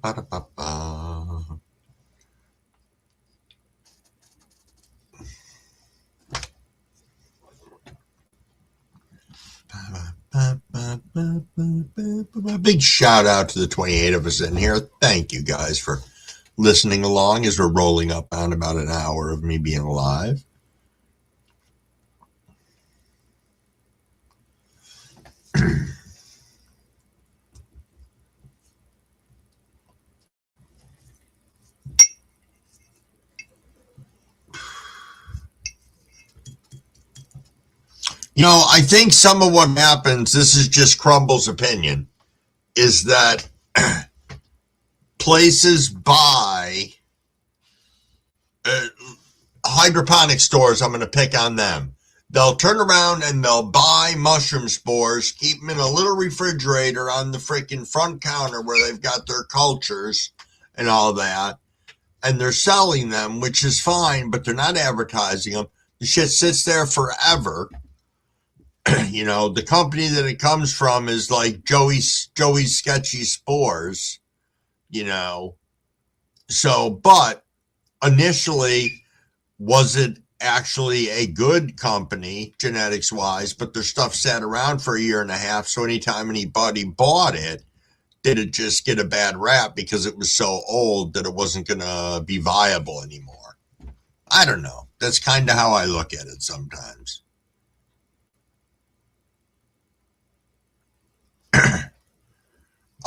ba-da-ba-ba. Big shout out to the 28 of us in here. Thank you guys for listening along as we're rolling up on about an hour of me being alive. You know, I think some of what happens, this is just Crumble's opinion, is that places buy hydroponic stores, I'm going to pick on them. They'll turn around and they'll buy mushroom spores, keep them in a little refrigerator on the freaking front counter where they've got their cultures and all that. And they're selling them, which is fine, but they're not advertising them. The shit sits there forever. The company that it comes from is like Joey's Sketchy Spores, So, but initially, was it actually a good company genetics wise? But their stuff sat around for a year and a half. So anytime anybody bought it, did it just get a bad rap because it was so old that it wasn't going to be viable anymore? I don't know. That's kind of how I look at it sometimes.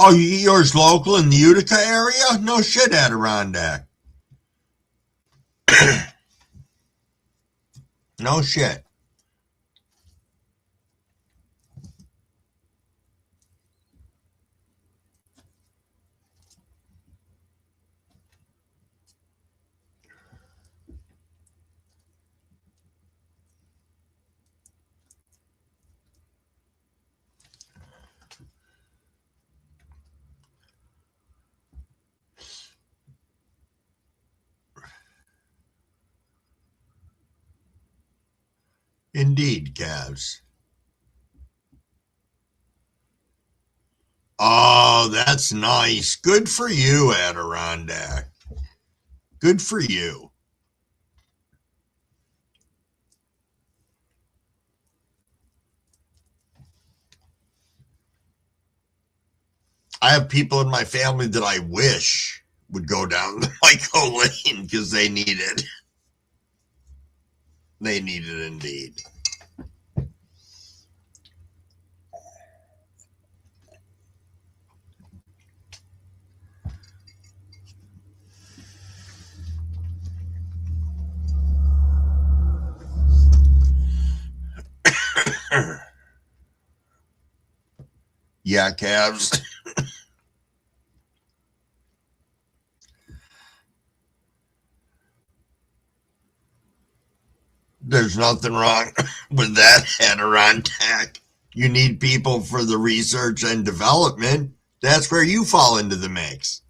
Oh, yours local in the Utica area? No shit, Adirondack. No shit. Indeed, Cavs. Oh, that's nice. Good for you, Adirondack. Good for you. I have people in my family that I wish would go down the Michael Lane because they need it. They need it indeed. Yeah, Cavs. There's nothing wrong with that, Adirondack. You need people for the research and development. That's where you fall into the mix.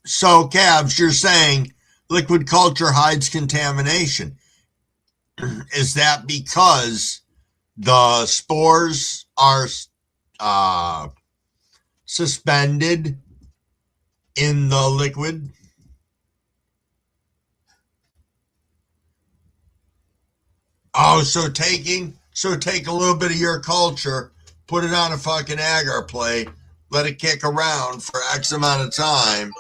So, Cavs, you're saying liquid culture hides contamination. Is that because the spores are uh, suspended in the liquid? Oh, take a little bit of your culture, put it on a fucking agar plate, let it kick around for X amount of time,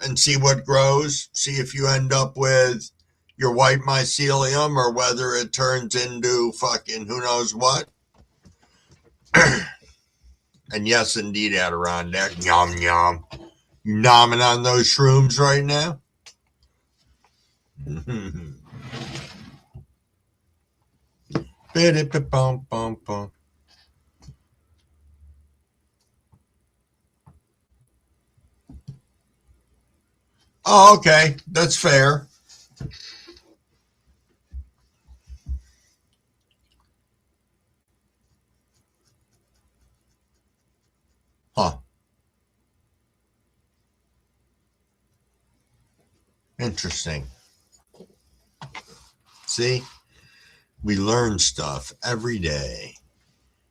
and see what grows. See if you end up with your white mycelium or whether it turns into fucking who knows what. And yes, indeed, Adirondack. Yum, yum. You nomming on those shrooms right now? Oh, okay. That's fair. Huh. Interesting. See? We learn stuff every day.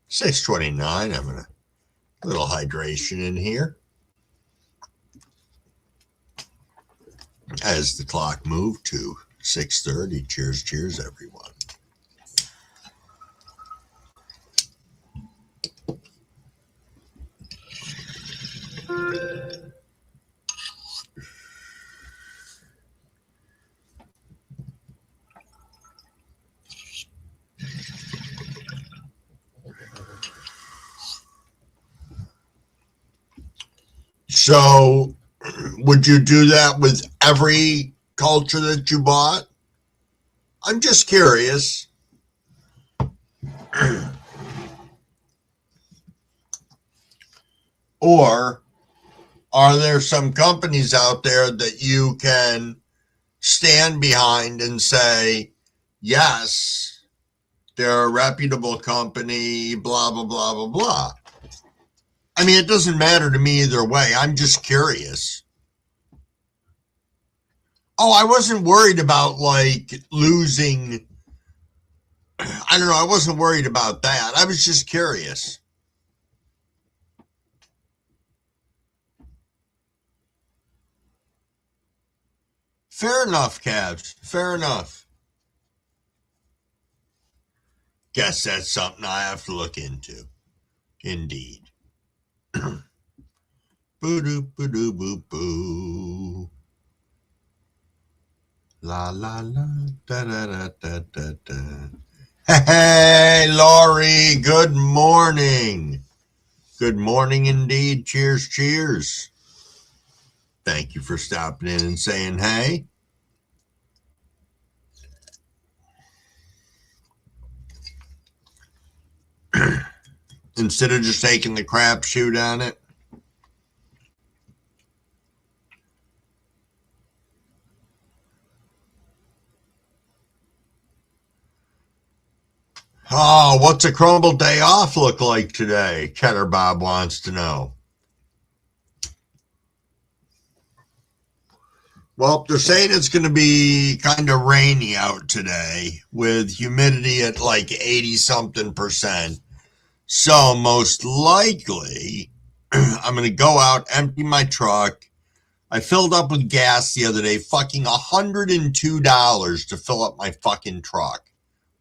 6:29. I'm going to little hydration in here as the clock moved to 6:30. Cheers, cheers, everyone. So, would you do that with every culture that you bought? I'm just curious. Or are there some companies out there that you can stand behind and say, yes, they're a reputable company, blah, blah, blah, blah, blah. I mean, it doesn't matter to me either way. I'm just curious. Oh, I wasn't worried about like losing. I don't know. I wasn't worried about that. I was just curious. Fair enough, Cavs. Fair enough. Guess that's something I have to look into. Indeed. Boo doo boo doo boo boo. La la la da da da da da da. Hey, Laurie. Good morning. Good morning indeed. Cheers, cheers. Thank you for stopping in and saying hey. Instead of just taking the crapshoot on it. Oh, what's a crumble day off look like today? Cheddar Bob wants to know. Well, they're saying it's going to be kind of rainy out today with humidity at like 80 something percent. So most likely I'm going to go out, empty my truck. I filled up with gas the other day, fucking $102 to fill up my fucking truck.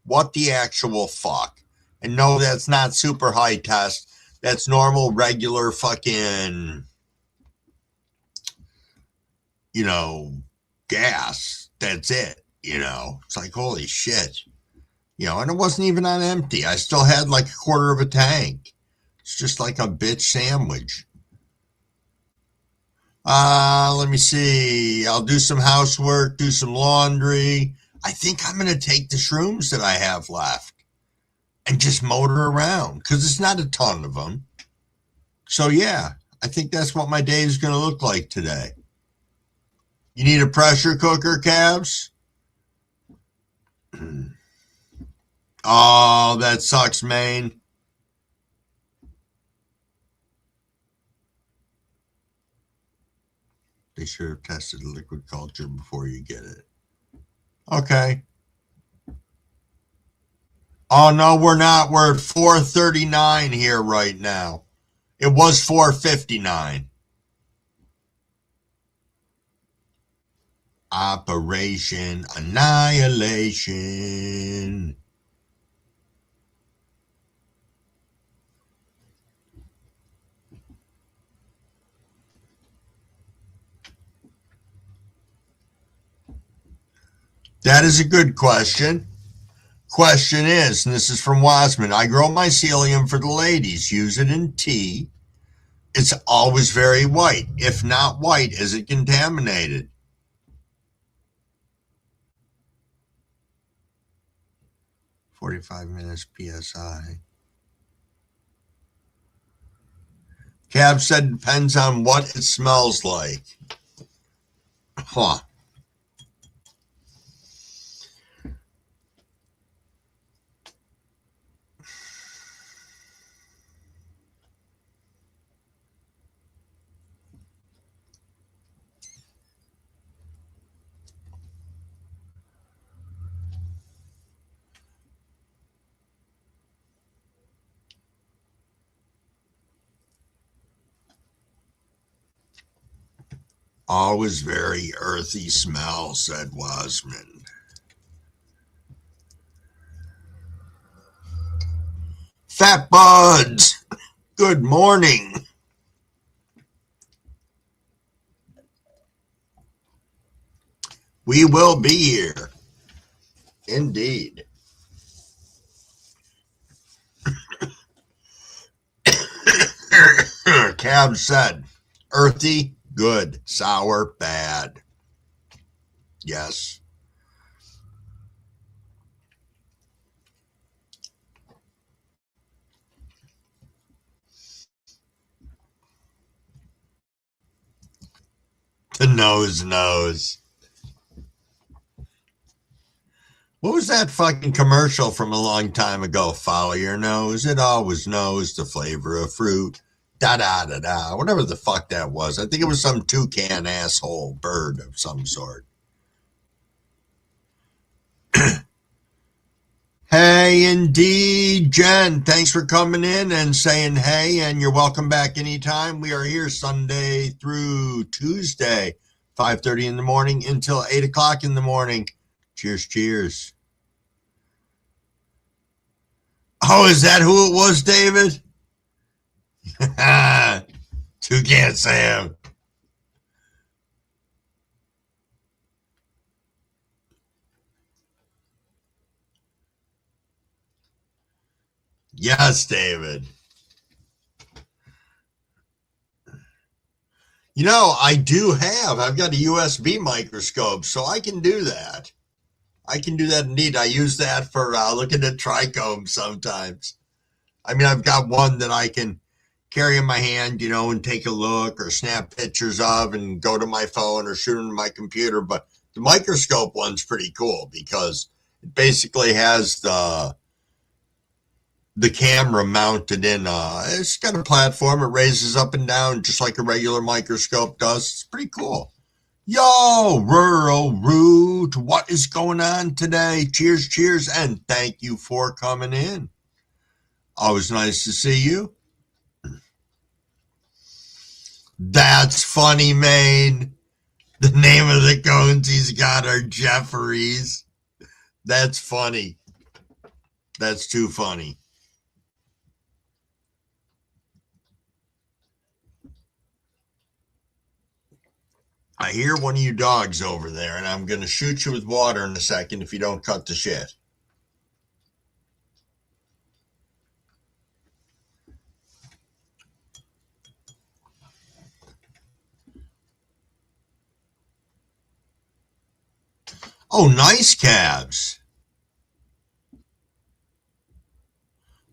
What the actual fuck? And no, that's not super high test. That's normal, regular fucking, gas. That's it. It's like, holy shit. And it wasn't even on empty. I still had like a quarter of a tank. It's just like a bitch sandwich. Let me see. I'll do some housework, do some laundry. I think I'm going to take the shrooms that I have left and just motor around because it's not a ton of them. So, yeah, I think that's what my day is going to look like today. You need a pressure cooker, Cavs? Oh, that sucks, Maine. They should have tested the liquid culture before you get it. Okay. Oh, no, we're not. We're at 439 here right now. It was 459. Operation Annihilation. That is a good question. Question is, and this is from Wasman, I grow mycelium for the ladies. Use it in tea. It's always very white. If not white, is it contaminated? -45 PSI. Cab said depends on what it smells like. Huh. Always very earthy smell, said Wasman. Fat Buds, good morning. We will be here. Indeed. Cab said, earthy, good, sour, bad. Yes. The nose knows. What was that fucking commercial from a long time ago? Follow your nose. It always knows the flavor of fruit. Da da da da. Whatever the fuck that was. I think it was some toucan asshole bird of some sort. Hey, indeed, Jen. Thanks for coming in and saying hey, and you're welcome back anytime. We are here Sunday through Tuesday, 5:30 in the morning until 8 o'clock in the morning. Cheers, cheers. Oh, is that who it was, David? Toucan Sam. Yes, David. You know, I've got a USB microscope, so I can do that. I can do that indeed. I use that for looking at trichomes sometimes. I mean, I've got one that I can carry in my hand, and take a look or snap pictures of and go to my phone or shoot on my computer. But the microscope one's pretty cool because it basically has the camera mounted in. It's got a platform. It raises up and down just like a regular microscope does. It's pretty cool. Yo, Rural Root, what is going on today? Cheers, cheers, and thank you for coming in. Always nice to see you. That's funny, Maine. The name of the cones he's got are Jeffries. That's funny. That's too funny. I hear one of you dogs over there, and I'm going to shoot you with water in a second if you don't cut the shit. Oh, nice calves.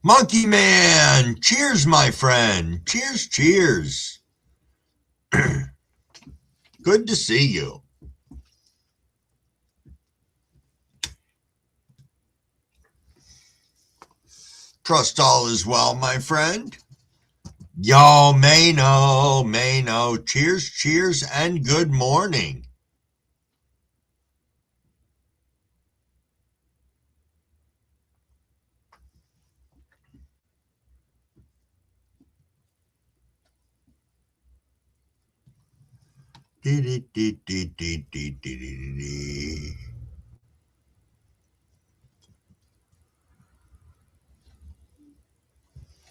Monkey Man, cheers, my friend. Cheers, cheers. Good to see you. Trust all is well, my friend. Yo, Mano. Cheers, cheers, and good morning.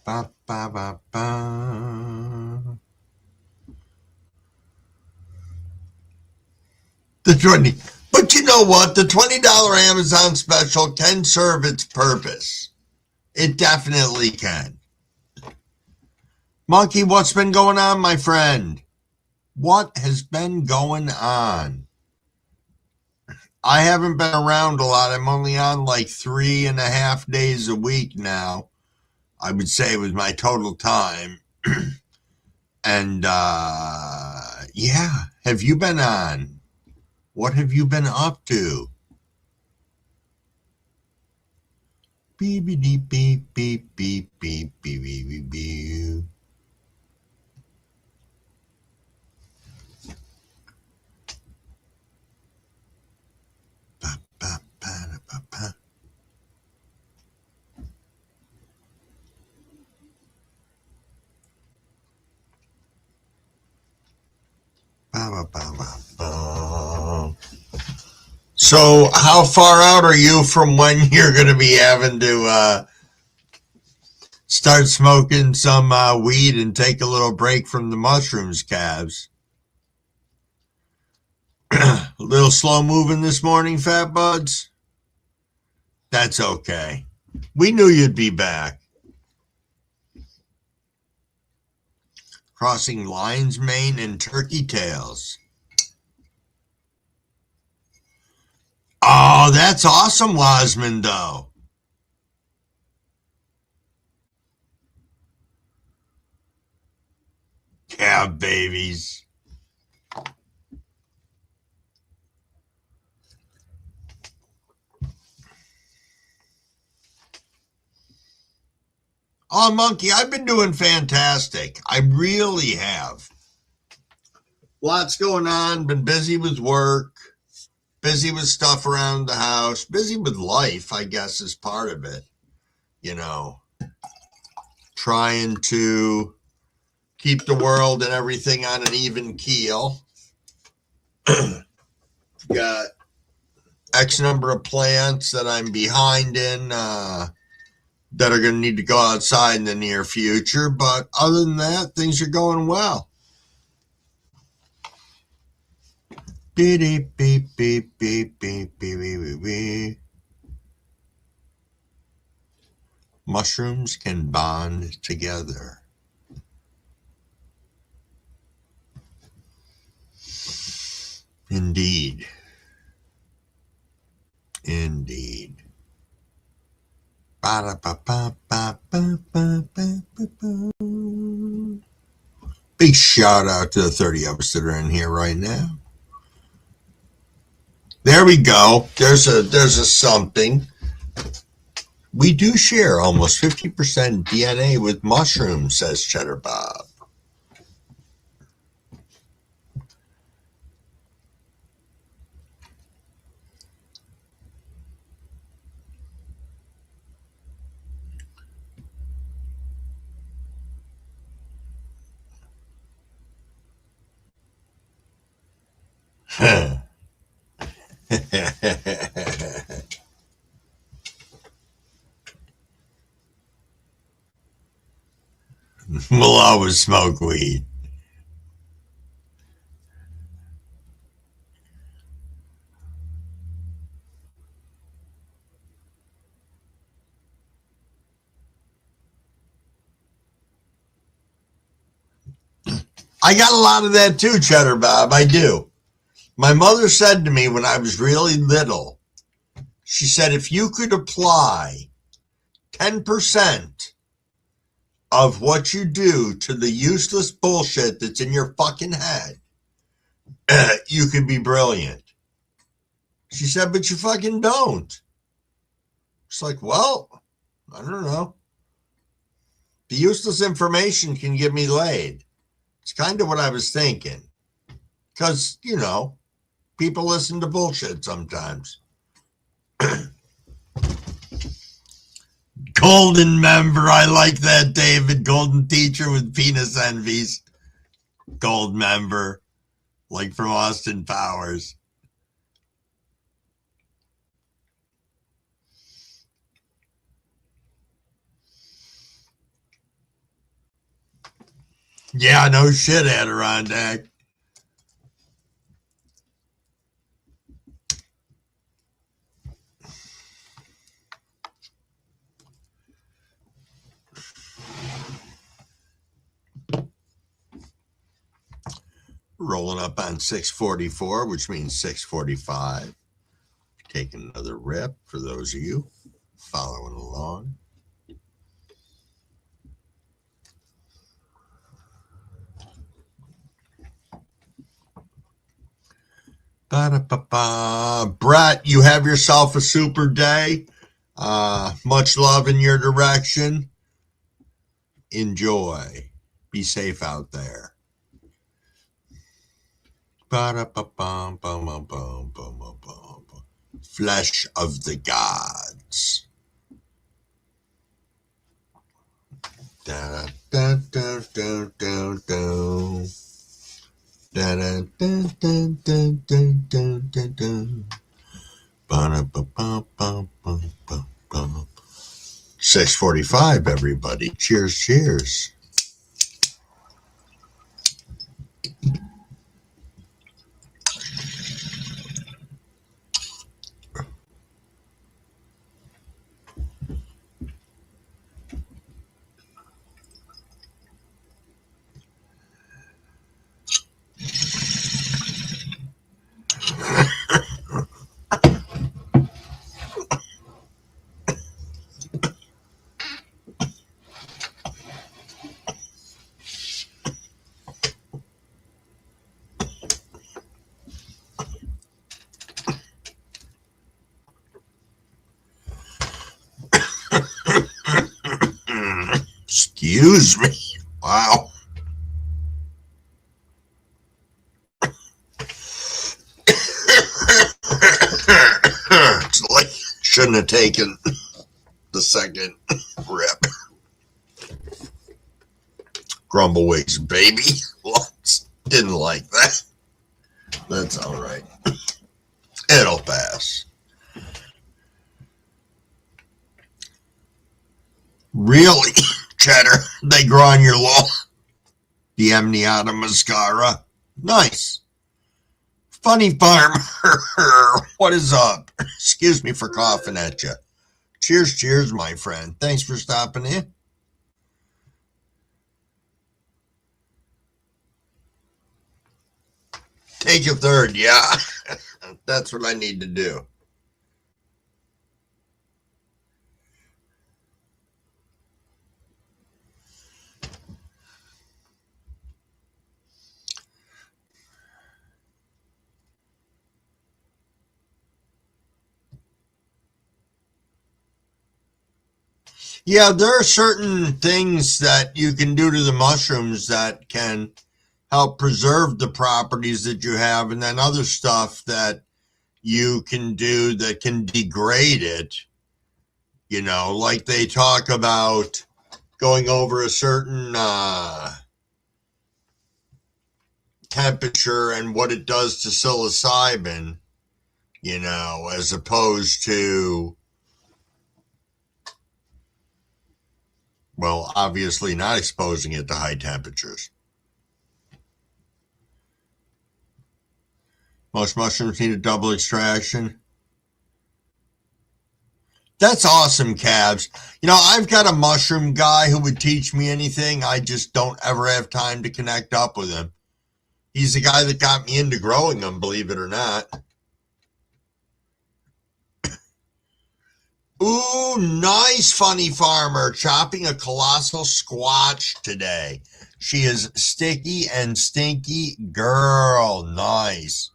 Ba, ba, ba, ba. The 20, but you know what? The $20 Amazon special can serve its purpose. It definitely can. Monkey, what's been going on, my friend? What has been going on? I haven't been around a lot. I'm only on like 3.5 days a week now. I would say it was my total time. And yeah, have you been on? What have you been up to? Beep, beep, beep, beep, beep, beep, beep, beep, beep, beep. Ba, ba, ba, ba, ba. Ba, ba, ba, ba, ba. So, how far out are you from when you're going to be having to start smoking some weed and take a little break from the mushrooms, calves? A little slow moving this morning, fat buds? That's okay. We knew you'd be back. Crossing lion's mane and turkey tails. Oh, that's awesome, Wasmondo. Cab babies. Oh, Monkey, I've been doing fantastic. I really have. Lots going on. Been busy with work, busy with stuff around the house, busy with life, I guess, is part of it. You know, trying to keep the world and everything on an even keel. Got X number of plants that I'm behind in that are going to need to go outside in the near future. But other than that, things are going well. Beep, beep, beep, beep, beep, beep, beep, beep. Mushrooms can bond together. Indeed. Indeed. Big shout out to the 30 of us that are in here right now. There we go. There's a something. We do share almost 50% DNA with mushrooms, says Cheddar Bob. We'll always smoke weed. I got a lot of that too, Cheddar Bob. I do. My mother said to me when I was really little, she said, if you could apply 10% of what you do to the useless bullshit that's in your fucking head, you could be brilliant. She said, but you fucking don't. It's like, well, I don't know. The useless information can get me laid. It's kind of what I was thinking. Because, you know, people listen to bullshit sometimes. Golden member, I like that, David. Golden teacher with penis envies. Gold member, like from Austin Powers. Yeah, no shit, Adirondack. Rolling up on 6:44, which means 6:45. Taking another rip for those of you following along. Ba-da-ba-ba. Brett, you have yourself a super day. Much love in your direction. Enjoy. Be safe out there. Flesh of the gods. Da, da, da, da, da, da. Da, da, da, da, da, da, da, da, da. Ba-da-ba-ba, ba, ba, ba, ba. 6:45, everybody. Cheers, cheers. Excuse me. Wow. It's like shouldn't have taken the second rip. Grumblewigs, baby. Didn't like that. That's all right. It'll pass. Really, Cheddar? They grow on your lawn? The Amniata mascara? Nice. Funny farmer. What is up? Excuse me for coughing at you. Cheers, cheers, my friend. Thanks for stopping in. Take a third, yeah. That's what I need to do. Yeah, there are certain things that you can do to the mushrooms that can help preserve the properties that you have, and then other stuff that you can do that can degrade it. You know, like they talk about going over a certain temperature and what it does to psilocybin, you know, as opposed to, well, obviously not exposing it to high temperatures. Most mushrooms need a double extraction. That's awesome, Cabs. You know, I've got a mushroom guy who would teach me anything. I just don't ever have time to connect up with him. He's the guy that got me into growing them, believe it or not. Ooh, nice, funny farmer. Chopping a colossal squatch today. She is sticky and stinky. Girl, nice.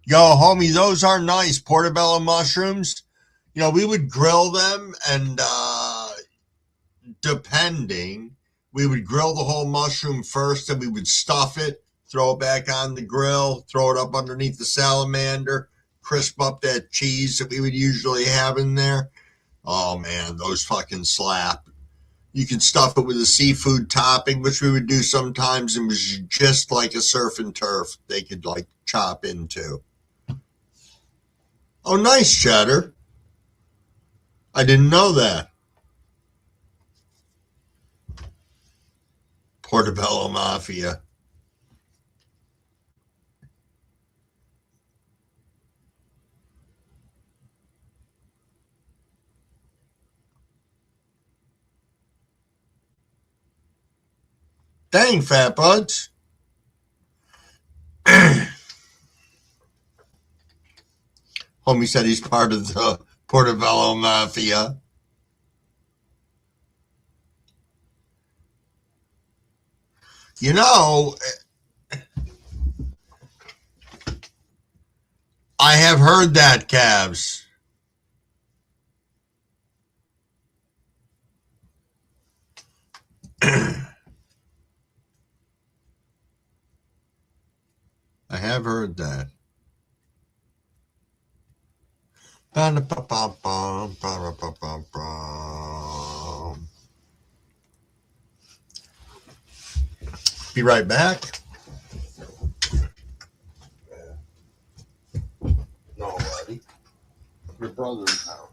Yo, homie, those are nice portobello mushrooms. You know, we would grill them and depending, we would grill the whole mushroom first and we would stuff it, throw it back on the grill, throw it up underneath the salamander, crisp up that cheese that we would usually have in there. Oh man, those fucking slap. You could stuff it with a seafood topping, which we would do sometimes, and it was just like a surf and turf they could like chop into. Oh, nice, Cheddar. I didn't know that. Portobello Mafia. Dang, fat buds. Homie said he's part of the Portobello Mafia. You know, I have heard that, Cavs. I have heard that. Be right back. No, buddy. Your brother's house.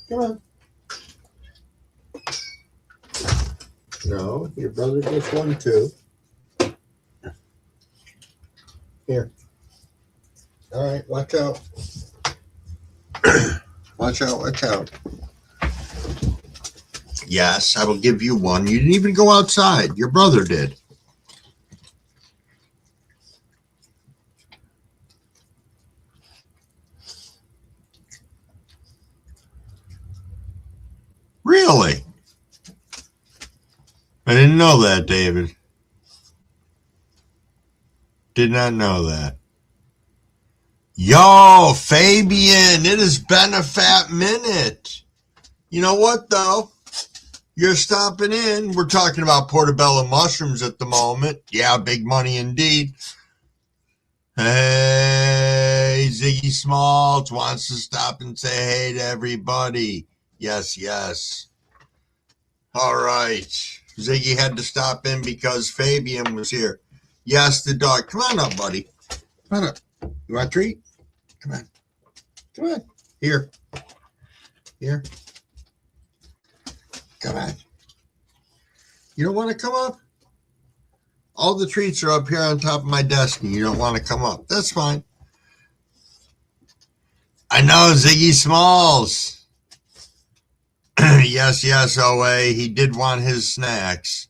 Come on. No, your brother gets one too. Here. All right, watch out. Watch out, watch out. Yes, I will give you one. You didn't even go outside. Your brother did. Really? I didn't know that, David. Did not know that. Yo, Fabian, it has been a fat minute. You know what, though? You're stopping in. We're talking about portobello mushrooms at the moment. Yeah, big money indeed. Hey, Ziggy Smalls wants to stop and say hey to everybody. Yes, yes. All right. Ziggy had to stop in because Fabian was here. Yes, the dog. Come on up, buddy. Come on up. You want a treat? Come on. Come on. Here. Here. Come on. You don't want to come up? All the treats are up here on top of my desk and you don't want to come up. That's fine. I know, Ziggy Smalls. Yes, yes, OA. He did want his snacks.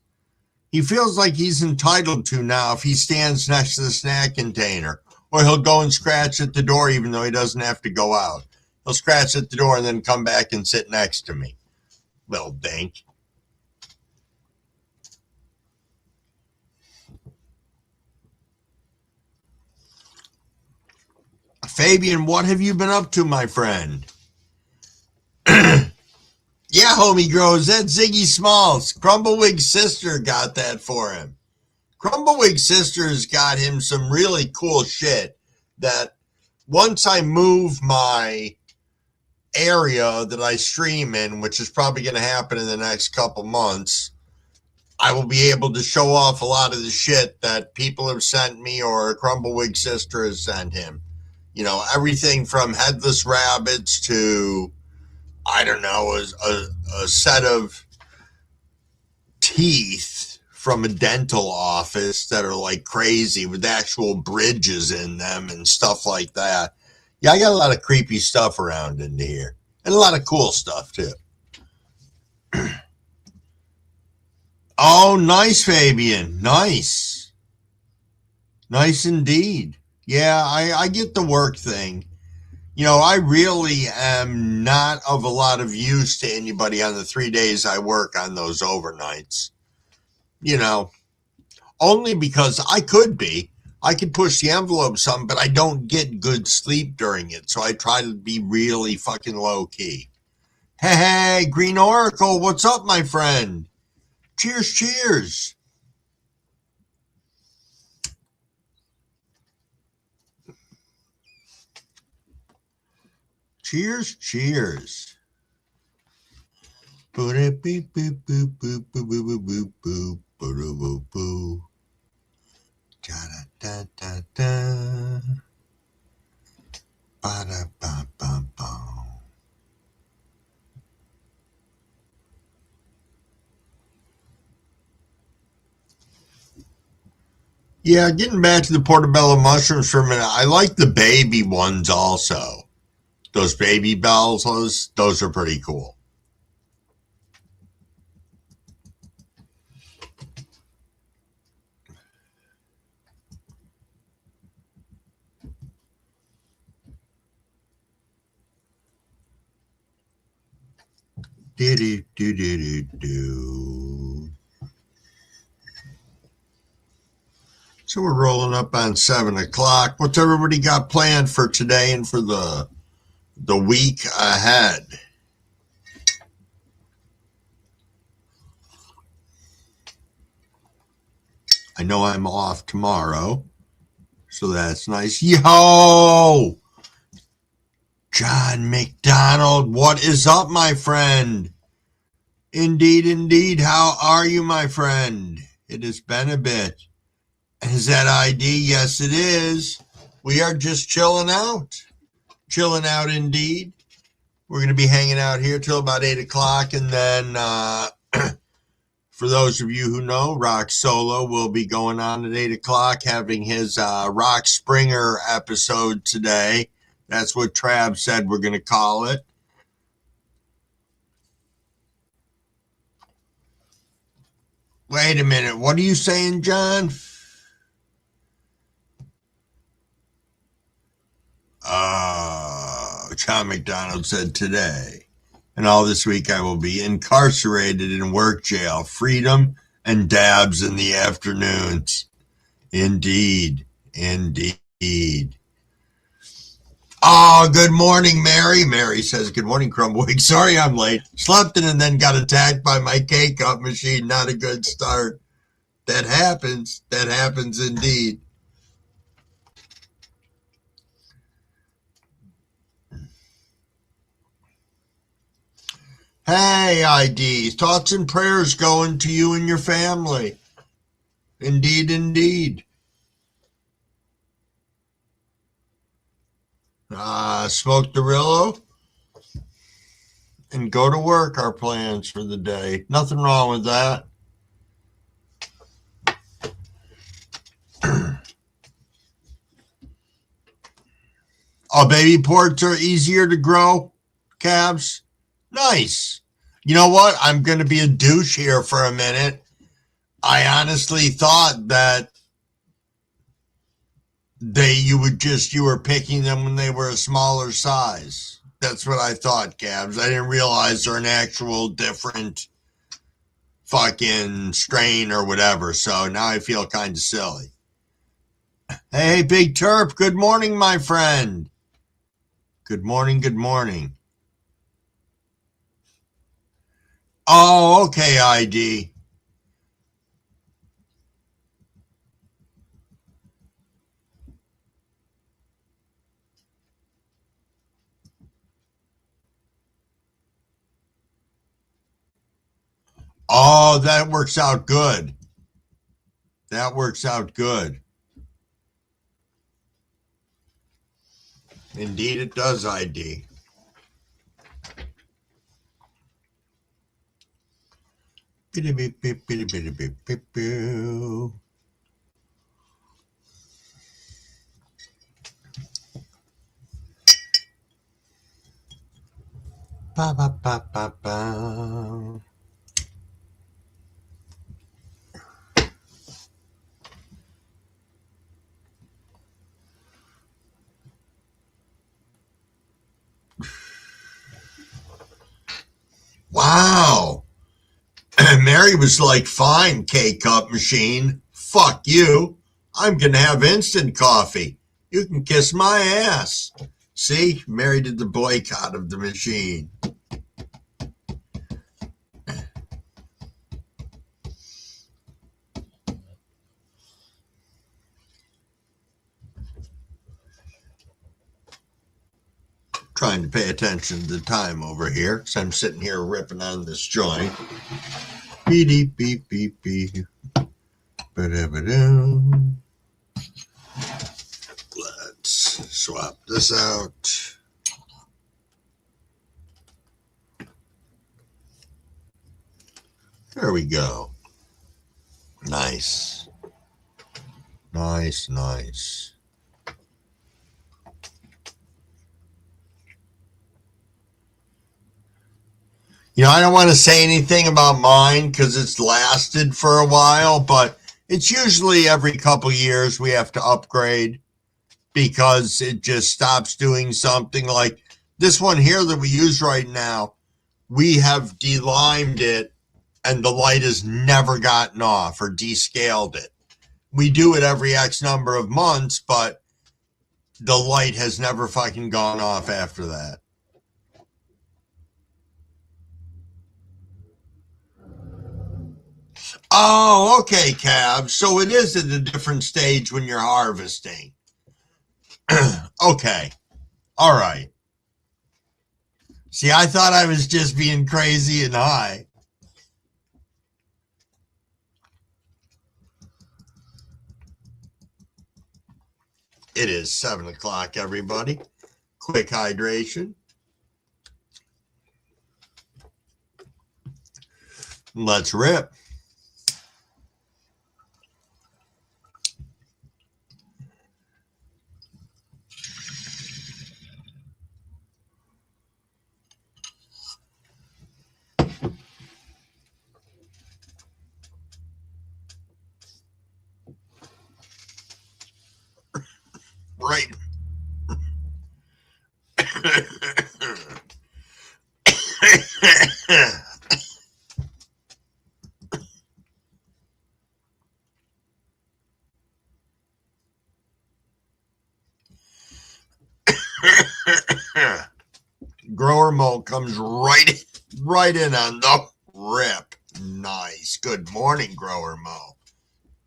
He feels like he's entitled to now if he stands next to the snack container. Or he'll go and scratch at the door even though he doesn't have to go out. He'll scratch at the door and then come back and sit next to me. Little dink. Fabian, what have you been up to, my friend? Yeah, homie grows. That's Ziggy Smalls. Crumblewigg's sister got that for him. Crumblewigg's sister's got him some really cool shit that once I move my area that I stream in, which is probably going to happen in the next couple months, I will be able to show off a lot of the shit that people have sent me or Crumblewigg's sister has sent him. You know, everything from headless rabbits to, I don't know, a set of teeth from a dental office that are like crazy with actual bridges in them and stuff like that. Yeah, I got a lot of creepy stuff around in here and a lot of cool stuff too. Oh, nice, Fabian. Nice. Nice indeed. Yeah, I get the work thing. You know, I really am not of a lot of use to anybody on the 3 days I work on those overnights. You know, only because I could be. I could push the envelope some, but I don't get good sleep during it. So I try to be really fucking low key. Hey, Green Oracle, what's up, my friend? Cheers, cheers. Cheers, cheers. Boop, boop, boop, boop, boop, boop, boop, boop, boop, boop, boop, boop. Da da da da. Ba da ba ba ba. Yeah, getting back to the portobello mushrooms for a minute. I like the baby ones also. Those baby bells, those are pretty cool. Do. So we're rolling up on 7 o'clock. What's everybody got planned for today and for the week ahead? I know I'm off tomorrow, so that's nice. Yo! John McDonald, what is up, my friend? Indeed, indeed. How are you, my friend? It has been a bit. Is that ID? Yes, it is. We are just chilling out. Chilling out, indeed. We're going to be hanging out here till about 8 o'clock, and then For those of you who know, Rock Solo will be going on at 8 o'clock, having his Rock Springer episode today. That's what Trav said we're going to call it. Wait a minute. What are you saying, John? John McDonald said today. And all this week I will be incarcerated in work jail. Freedom and dabs in the afternoons. Indeed. Oh, good morning, Mary. Mary says, good morning, Crumbwig. Sorry I'm late. Slept in and then got attacked by my K-Cup machine. Not a good start. That happens. That happens indeed. Hey, IDs. Thoughts and prayers going to you and your family. Indeed. Smoke the Rillo and go to work. Our plans for the day. Nothing wrong with that. Oh, baby ports are easier to grow. Calves. Nice. You know what? I'm going to be a douche here for a minute. I honestly thought that you were picking them when they were a smaller size. That's what I thought, calves. I didn't realize they're an actual different fucking strain or whatever. So now I feel kind of silly. Hey, Big Terp. Good morning, my friend. Good morning. Oh, okay, ID. Oh, that works out good. Indeed, it does, ID. Ba, ba, ba, ba, ba. Wow. Mary was like, fine, K-Cup machine. Fuck you. I'm going to have instant coffee. You can kiss my ass. See, Mary did the boycott of the machine. Trying to pay attention to the time over here because I'm sitting here ripping on this joint. Beep, beep, beep, beep. Let's swap this out. There we go. Nice. You know, I don't want to say anything about mine because it's lasted for a while, but it's usually every couple years we have to upgrade because it just stops doing something. Like this one here that we use right now, we have delimed it and the light has never gotten off or descaled it. We do it every X number of months, but the light has never fucking gone off after that. Oh, okay, Cab. So it is at a different stage when you're harvesting. Okay. All right. See, I thought I was just being crazy and high. It is 7 o'clock, everybody. Quick hydration. Let's rip. right. Grower Mo comes right in on the rip. Nice. Good morning, Grower Mo.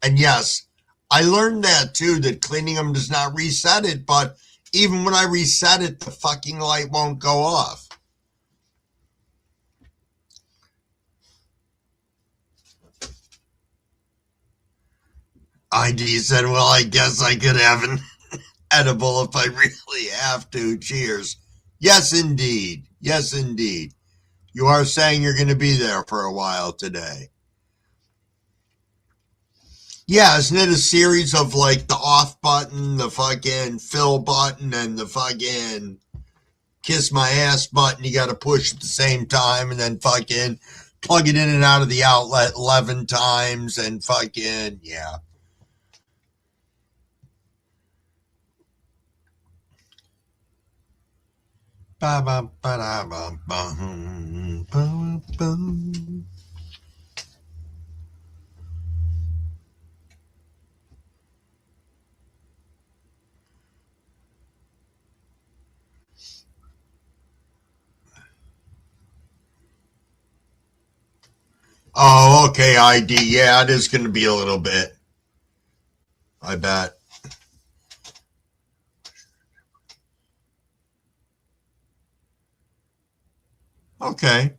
And yes, I learned that too, that cleaning them does not reset it, but even when I reset it, the fucking light won't go off. ID said, well, I guess I could have an edible if I really have to. Cheers. Yes, indeed. Yes, indeed. You are saying you're going to be there for a while today. Yeah, isn't it a series of like the off button, the fucking fill button, and the fucking kiss my ass button you got to push at the same time, and then fucking plug it in and out of the outlet 11 times, and fucking, yeah. Oh, okay, ID. Yeah, it is going to be a little bit. I bet. Okay.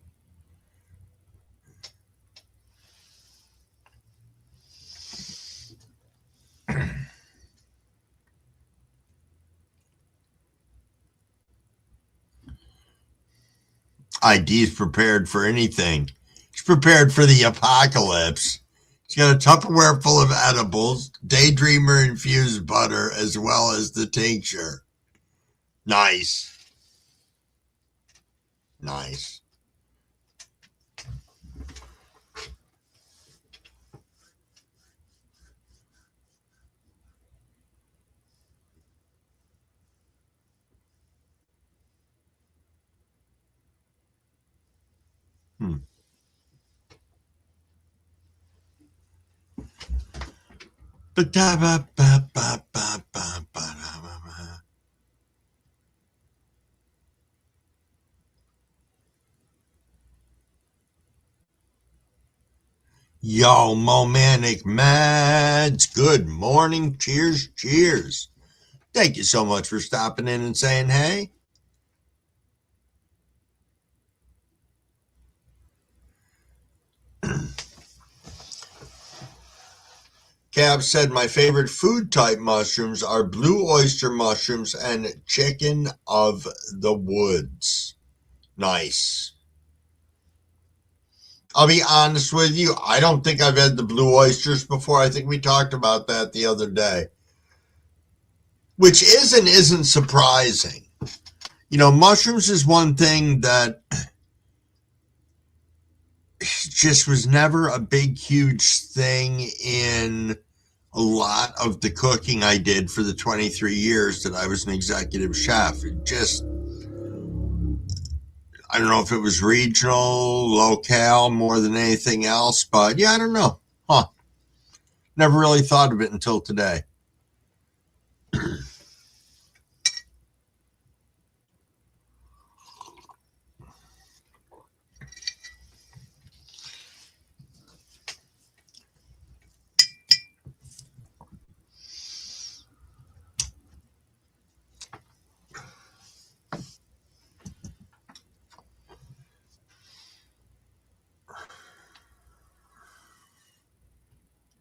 ID is prepared for anything. He's prepared for the apocalypse. He's got a Tupperware full of edibles, Daydreamer infused butter, as well as the tincture. Nice. Nice. Yo, Manic Mads. Good morning. Cheers, cheers. Thank you so much for stopping in and saying hey. Cab said my favorite food type mushrooms are blue oyster mushrooms and chicken of the woods. Nice. I'll be honest with you, I don't think I've had the blue oysters before. I think we talked about that the other day. Which isn't surprising. You know, mushrooms is one thing that just was never a big, huge thing in a lot of the cooking I did for the 23 years that I was an executive chef. It just, I don't know if it was regional, locale, more than anything else, but yeah, I don't know. Huh. Never really thought of it until today.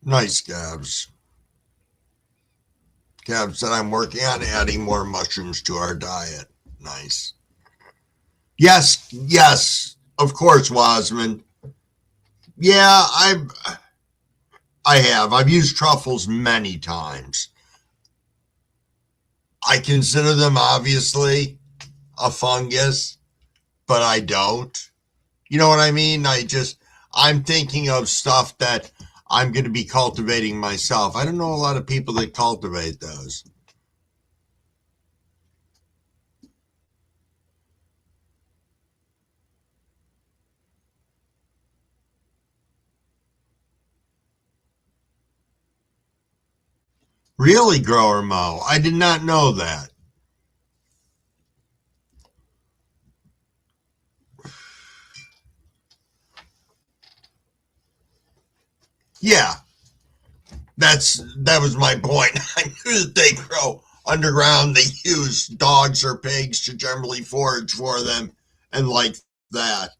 Nice, Gabs. Gab said I'm working on adding more mushrooms to our diet. Nice. Yes, of course, Wasman. Yeah, I have. I've used truffles many times. I consider them obviously a fungus, but I don't. You know what I mean? I'm thinking of stuff that I'm going to be cultivating myself. I don't know a lot of people that cultivate those. Really, Grower Mo? I did not know that. Yeah, that was my point. I knew that they grow underground. They use dogs or pigs to generally forage for them and like that.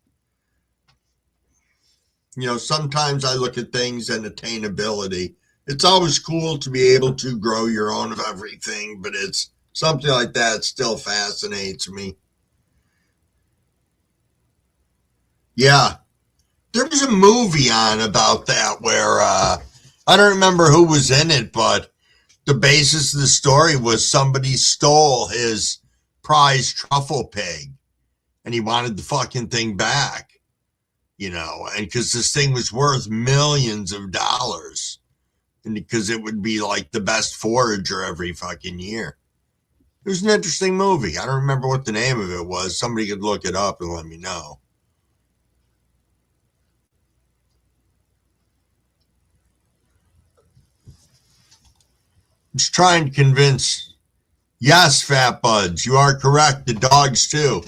Sometimes I look at things and attainability. It's always cool to be able to grow your own of everything, but it's something like that still fascinates me. Yeah, there was a movie on about that where I don't remember who was in it, but the basis of the story was somebody stole his prize truffle pig and he wanted the fucking thing back, and because this thing was worth millions of dollars and because it would be like the best forager every fucking year. It was an interesting movie. I don't remember what the name of it was. Somebody could look it up and let me know. Just trying to convince. Yes, Fat Buds, you are correct. The dogs, too.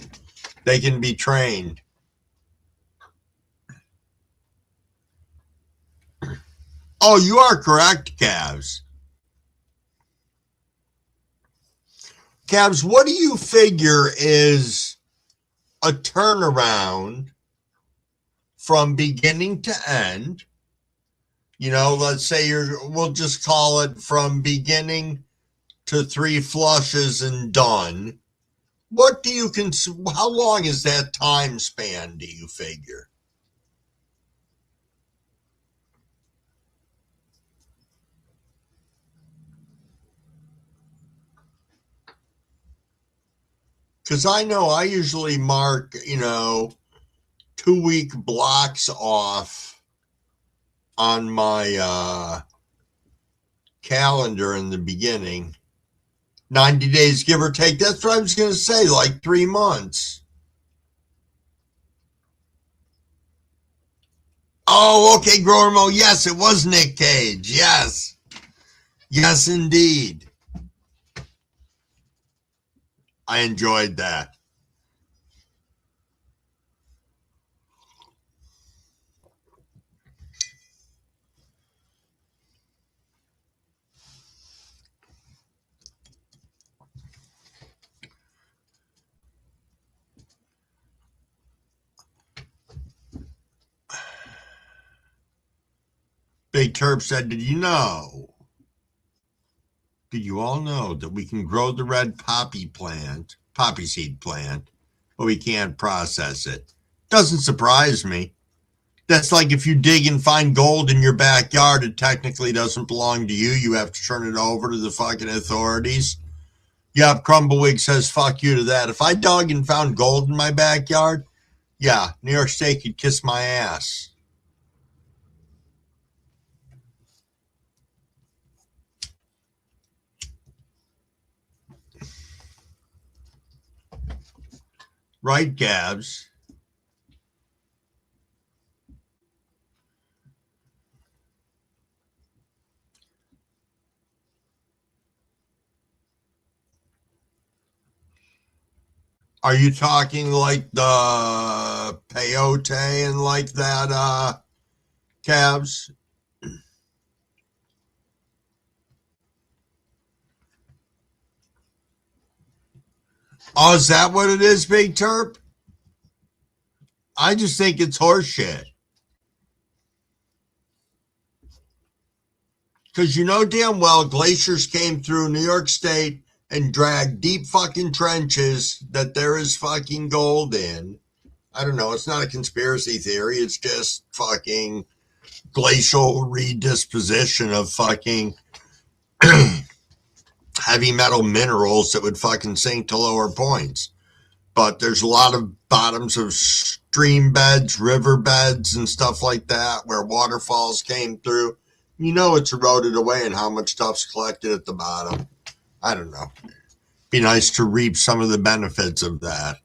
They can be trained. Oh, you are correct, Cavs. Cavs, what do you figure is a turnaround from beginning to end? Let's say we'll just call it from beginning to three flushes and done. What do you how long is that time span, do you figure? Because I know I usually mark, 2 week blocks off on my calendar in the beginning. 90 days, give or take. That's what I was going to say, like 3 months. Oh, okay, Grower Mo. Yes, it was Nick Cage. Yes. Yes, indeed. I enjoyed that. Big Terp said, did you all know that we can grow the red poppy seed plant, but we can't process it? Doesn't surprise me. That's like if you dig and find gold in your backyard, it technically doesn't belong to you. You have to turn it over to the fucking authorities. Yep, Crumbleweek says fuck you to that. If I dug and found gold in my backyard, yeah, New York State could kiss my ass. Right, Gabs? Are you talking like the peyote and like that, Cabs? Oh, is that what it is, Big Terp? I just think it's horseshit. Because you know damn well glaciers came through New York State and dragged deep fucking trenches that there is fucking gold in. I don't know. It's not a conspiracy theory. It's just fucking glacial redisposition of fucking heavy metal minerals that would fucking sink to lower points. But there's a lot of bottoms of stream beds, river beds, and stuff like that where waterfalls came through. It's eroded away and how much stuff's collected at the bottom. I don't know. Be nice to reap some of the benefits of that.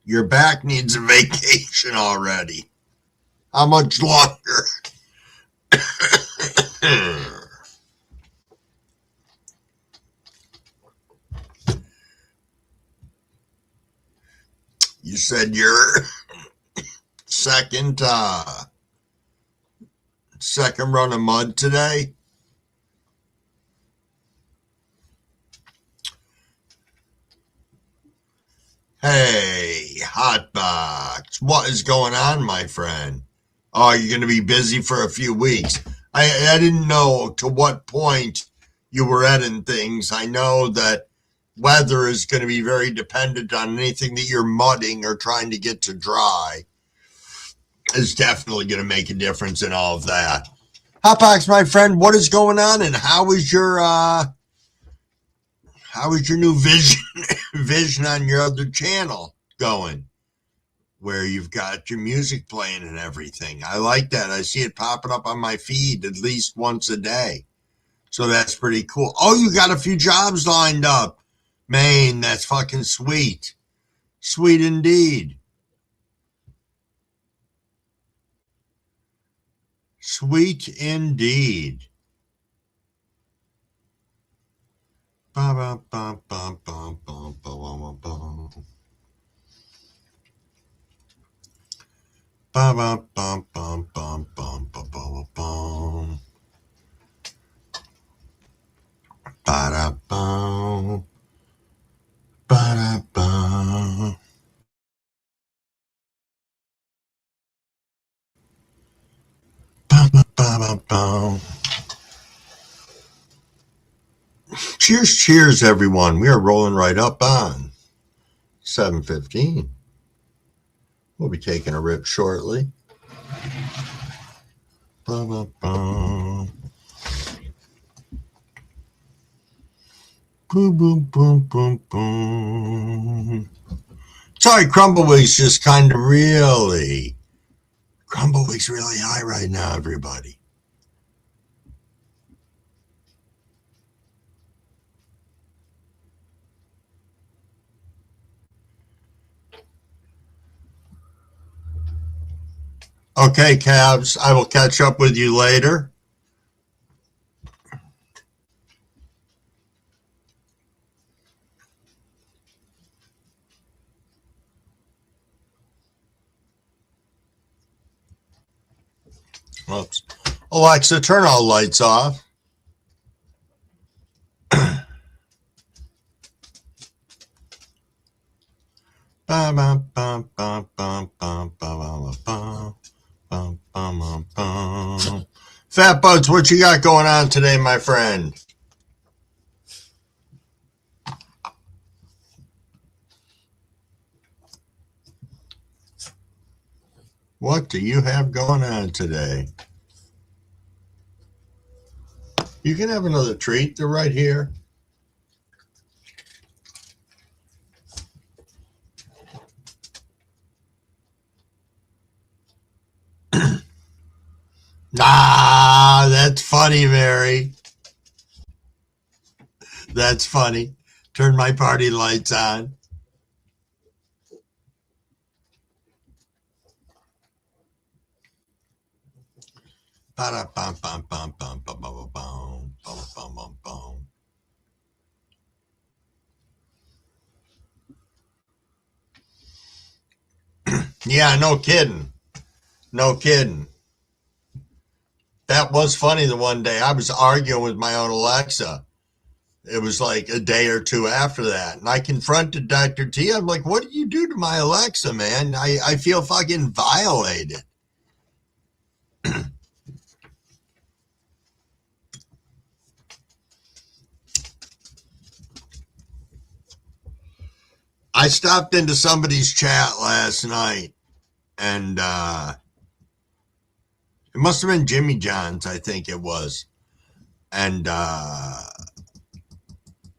Your back needs a vacation already. How much longer? You said your second run of mud today? Hey, Hotbox, what is going on, my friend? Oh, you're going to be busy for a few weeks. I didn't know to what point you were editing things. I know that weather is going to be very dependent on anything that you're mudding or trying to get to dry. Is definitely going to make a difference in all of that. Hotbox, my friend, what is going on, and how is your new vision on your other channel going, where you've got your music playing and everything? I like that. I see it popping up on my feed at least once a day. So that's pretty cool. Oh, you got a few jobs lined up. Man, that's fucking sweet. Sweet indeed. Sweet indeed. Ba, ba, ba, ba, ba, ba, ba, ba, ba. Ba, ba, ba, ba, ba, ba, ba, ba, ba. Ba-da-ba. Ba-da-ba. Ba-ba-ba-ba-ba. Cheers, cheers, everyone. We are rolling right up on 7:15. We'll be taking a rip shortly. Ba-ba-ba. Boom, boom, boom, boom, boom. Sorry, Crumbleweek's just kind of really. Crumbleweek's really high right now, everybody. Okay, Cabs, I will catch up with you later. Oops. Alexa, turn all lights off. Fat Buds, what you got going on today, my friend? What do you have going on today? You can have another treat. They're right here. Ah, that's funny, Mary. That's funny. Turn my party lights on. Yeah, no kidding. No kidding. That was funny the one day I was arguing with my own Alexa. It was like a day or two after that. And I confronted Dr. T. I'm like, what did you do to my Alexa, man? I feel fucking violated. I stopped into somebody's chat last night, and it must have been Jimmy John's, I think it was. And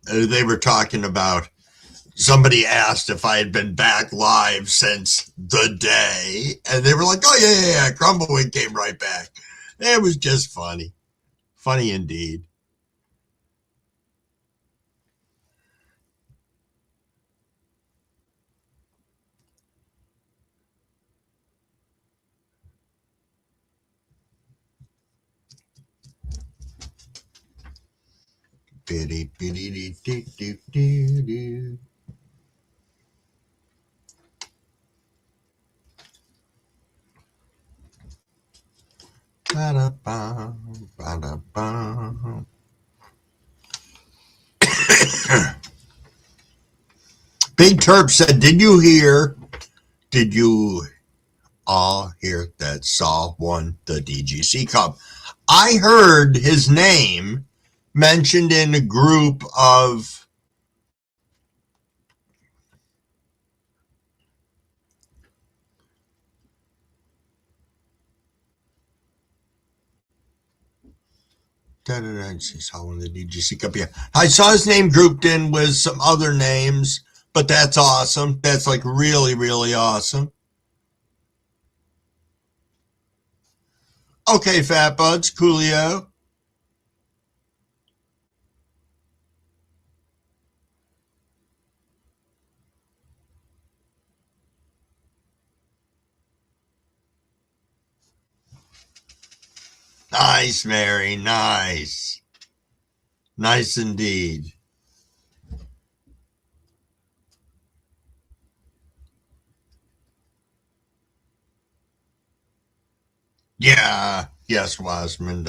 they were talking about, somebody asked if I had been back live since the day. And they were like, oh, yeah. Crumbleweed came right back. It was just funny. Funny indeed. Big Terp said, did you all hear that Saul won the DGC Cup? I heard his name mentioned in a group of Saul won the DGC Cup. Yeah, I saw his name grouped in with some other names, but that's awesome. That's like really, really awesome. Okay, Fat Buds, Coolio. Nice, Mary. Nice. Nice indeed. Yeah. Yes, Wasmond.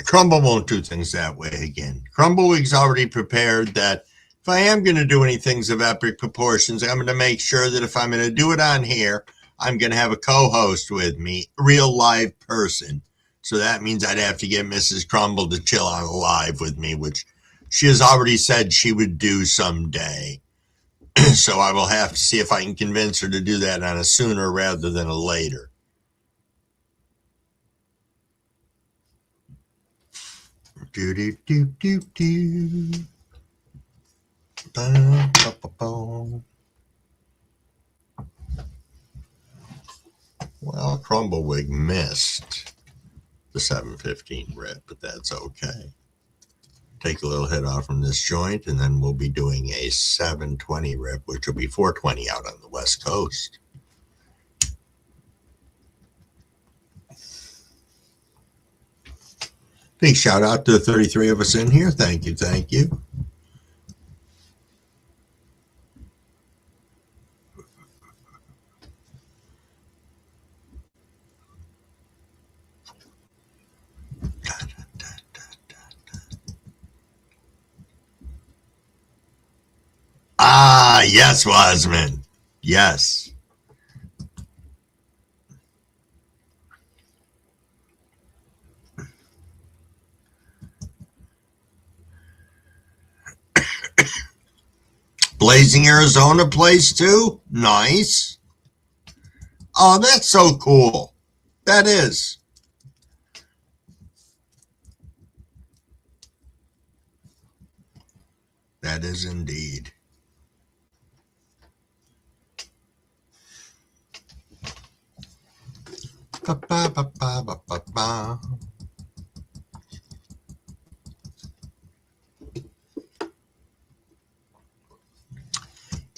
Crumble won't do things that way again. Crumbleweek's already prepared that if I am going to do any things of epic proportions, I'm going to make sure that if I'm going to do it on here, I'm going to have a co-host with me, real live person. So that means I'd have to get Mrs. Crumble to chill on live with me, which she has already said she would do someday. So I will have to see if I can convince her to do that on a sooner rather than a later. Do do do do do. Well, Crumblewig missed the 715 rip, but that's okay. Take a little hit off from this joint, and then we'll be doing a 720 rip, which will be 420 out on the West Coast. Big shout out to the 33 of us in here. Thank you, thank you. Ah, yes, Wasman. Yes. Blazing Arizona plays too? Nice. Oh, that's so cool. That is. That is indeed. Ba, ba, ba, ba, ba, ba, ba.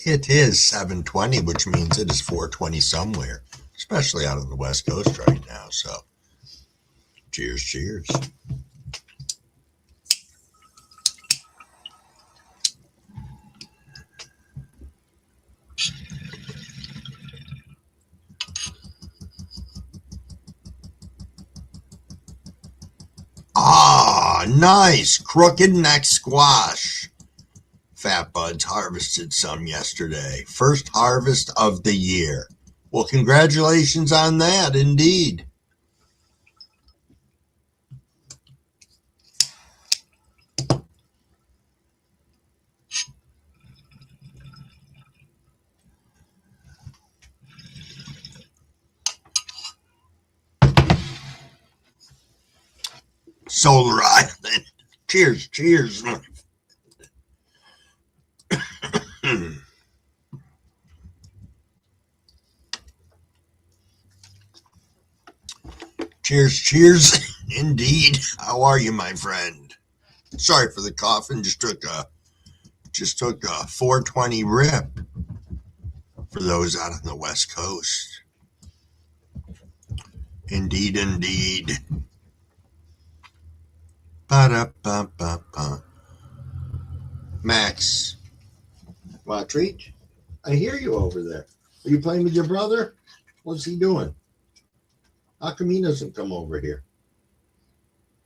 It is 720, which means it is 420 somewhere, especially out on the West Coast right now. So, cheers, cheers. Ah, nice. Crooked neck squash. Fat Buds harvested some yesterday. First harvest of the year. Well, congratulations on that, indeed. Solar Island. Cheers, cheers. Cheers, cheers. Indeed. How are you, my friend? Sorry for the coughing. Just took a 420 rip for those out on the West Coast. Indeed, indeed. Ba-da-ba-ba-ba. Max, want a treat? I hear you over there. Are you playing with your brother? What's he doing? How come he doesn't come over here?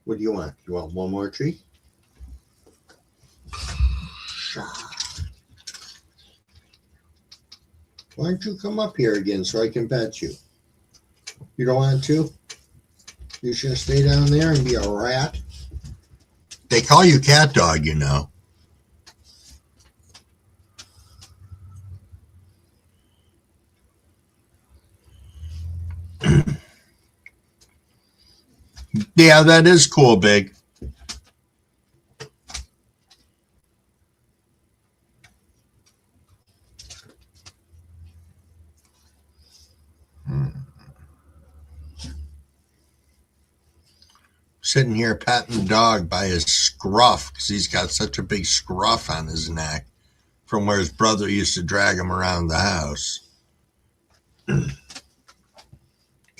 What do you want? You want one more treat? Why don't you come up here again so I can pet you? You don't want to? You should stay down there and be a rat. They call you cat dog, you know. Yeah, that is cool, Big. Sitting here patting the dog by his scruff because he's got such a big scruff on his neck from where his brother used to drag him around the house.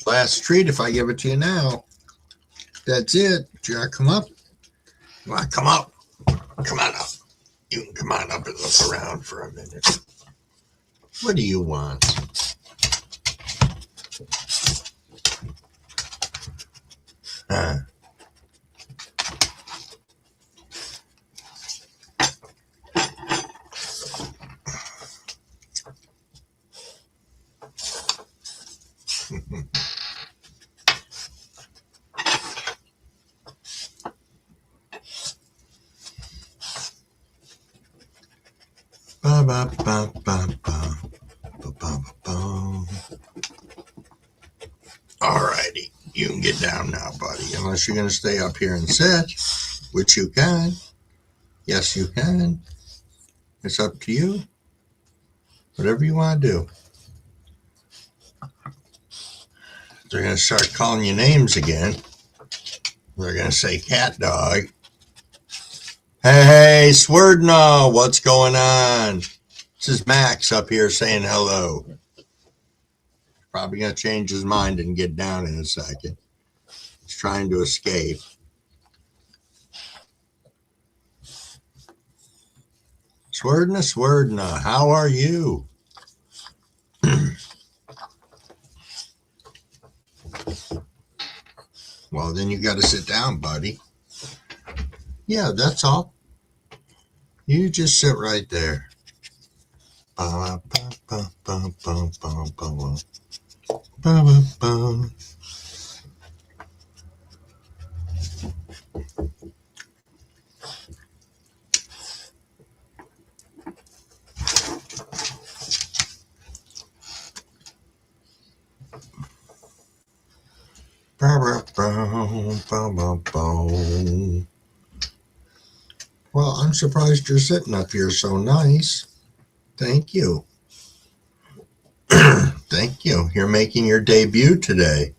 Last treat if I give it to you now. That's it. Do you want to come up? You want to come up? Come on up. You can come on up and look around for a minute. What do you want? Huh? Ba ba ba ba ba ba ba ba. Alrighty, you can get down now, buddy. Unless you're gonna stay up here and sit, which you can. Yes, you can. It's up to you. Whatever you want to do. They're gonna start calling you names again. They're gonna say cat dog. Hey, Swerdno, what's going on? This is Max up here saying hello. Probably going to change his mind and get down in a second. He's trying to escape. Swerdna, how are you? Well, then you got to sit down, buddy. Yeah, that's all. You just sit right there. Ba, ba, ba, ba, ba, ba, ba, ba, ba, ba. Ba, ba, ba, ba, ba. Well, I'm surprised you're sitting up here so nice. Thank you. Thank you. You're making your debut today.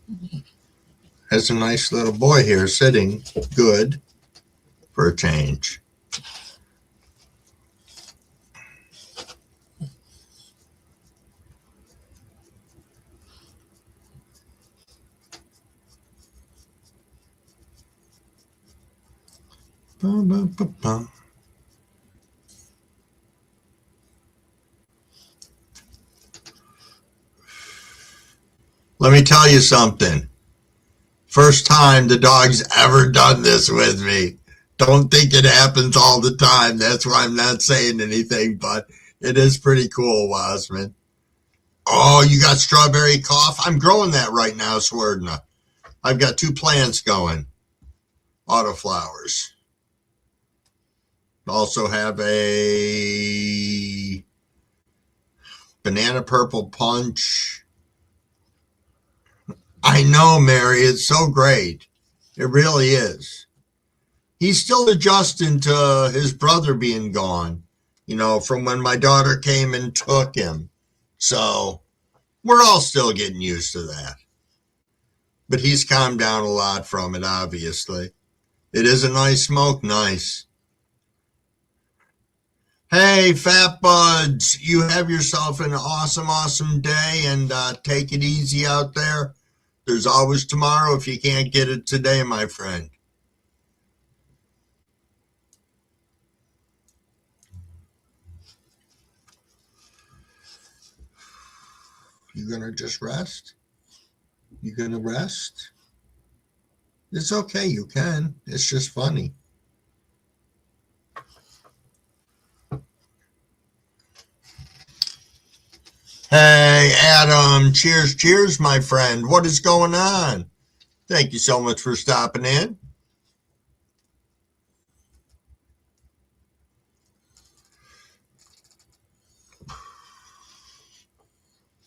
Has a nice little boy here sitting. Good for a change. Ba, ba, ba, ba. Let me tell you something. First time the dog's ever done this with me. Don't think it happens all the time. That's why I'm not saying anything, but it is pretty cool, Wasman. Oh, you got strawberry cough? I'm growing that right now, Swerdna. I've got 2 plants going. Autoflowers. Also have a banana purple punch. I know, Mary. It's so great. It really is. He's still adjusting to his brother being gone, from when my daughter came and took him. So we're all still getting used to that. But he's calmed down a lot from it, obviously. It is a nice smoke, nice. Hey, Fat Buds, you have yourself an awesome, awesome day, and take it easy out there. There's always tomorrow if you can't get it today, my friend. You gonna just rest? You gonna rest? It's okay, you can. It's just funny. Hey, Adam. Cheers, cheers, my friend. What is going on? Thank you so much for stopping in.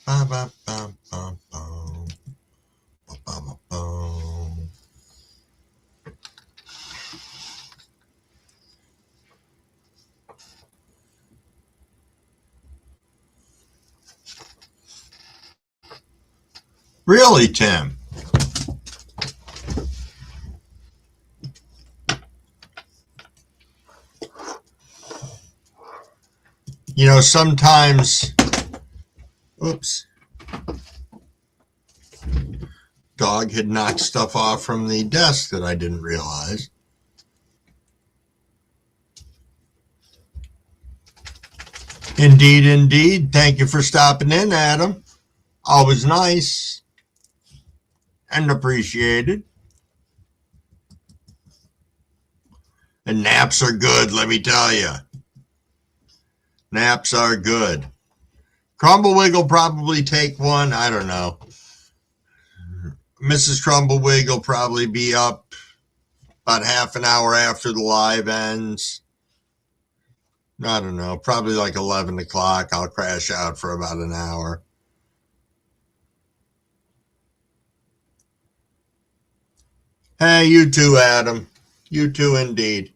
Ba, ba, ba, ba, ba. Ba, ba, ba, ba. Really, Tim? You know, sometimes, oops, dog had knocked stuff off from the desk that I didn't realize. Indeed, indeed. Thank you for stopping in, Adam. Always nice and appreciated. And naps are good, let me tell you. Naps are good. Crumblewig will probably take one. I don't know. Mrs. Crumblewig will probably be up about half an hour after the live ends. I don't know. Probably like 11 o'clock. I'll crash out for about an hour. Hey, you too, Adam. You too, indeed.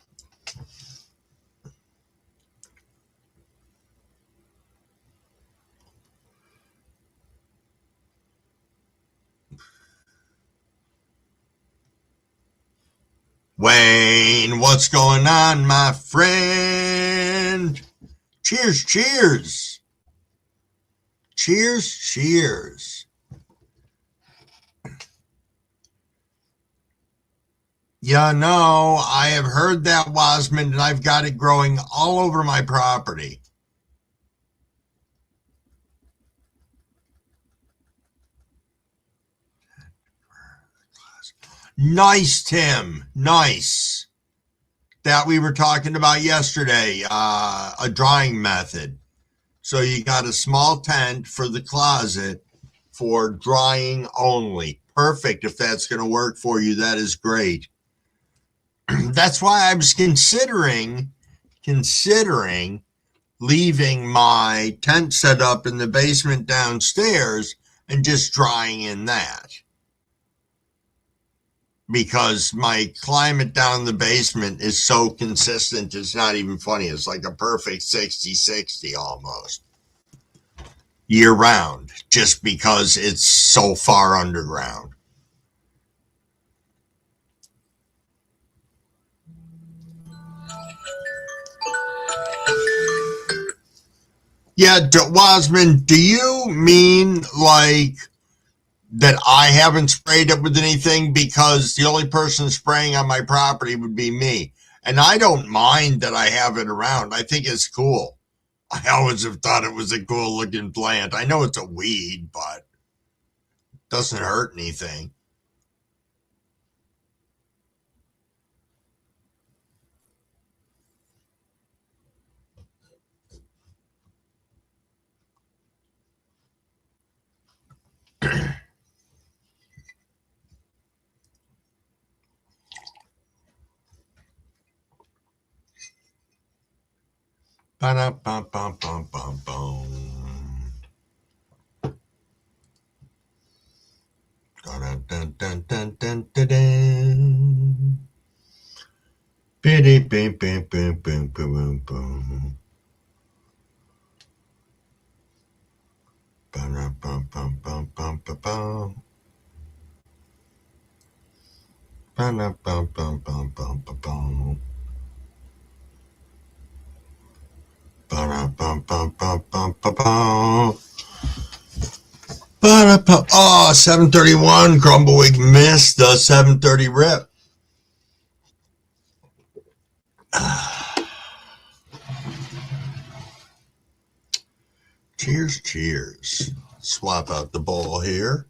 Wayne, what's going on, my friend? Cheers, cheers. Cheers, cheers. Yeah, no, I have heard that, Wasmond, and I've got it growing all over my property. Nice, Tim. Nice. That we were talking about yesterday, a drying method. So you got a small tent for the closet for drying only. Perfect. If that's going to work for you, that is great. That's why I was considering leaving my tent set up in the basement downstairs and just drying in that. Because my climate down in the basement is so consistent, it's not even funny. It's like a perfect 60-60 almost. Year round, just because it's so far underground. Yeah, Wasman, do you mean like that I haven't sprayed it with anything? Because the only person spraying on my property would be me. And I don't mind that I have it around. I think it's cool. I always have thought it was a cool looking plant. I know it's a weed, but it doesn't hurt anything. Ba-da-bum-bum-bum-bum-bum. Dun-dun-dun-dun-dun-dun. Biddy-bing-bing-bing-bing-bing-bing. Ba-da-bum-bum-bum-bum-bum. Ba-da-bum-bum-bum-bum-bum. Ba-da-bum-bum-bum-bum-bum. Oh, 731. Grumbleweed missed the 730 rip. Cheers, cheers. Swap out the bowl here.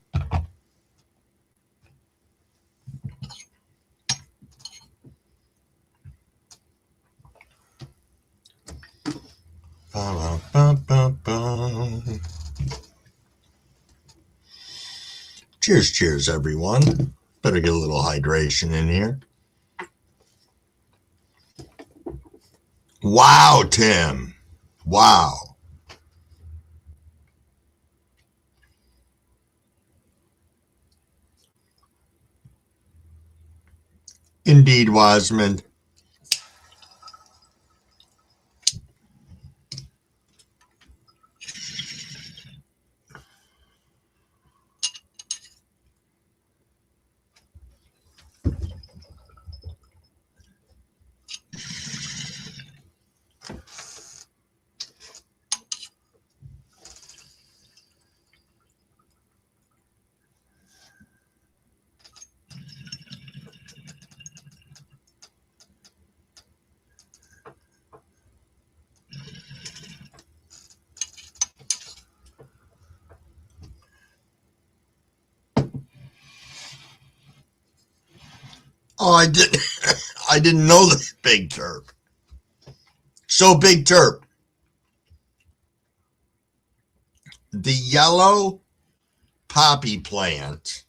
Cheers, cheers, everyone. Better get a little hydration in here. Wow, Tim. Wow. Indeed, Wiseman. Oh, I didn't. I didn't know this Big Terp. So Big Terp, the yellow poppy plant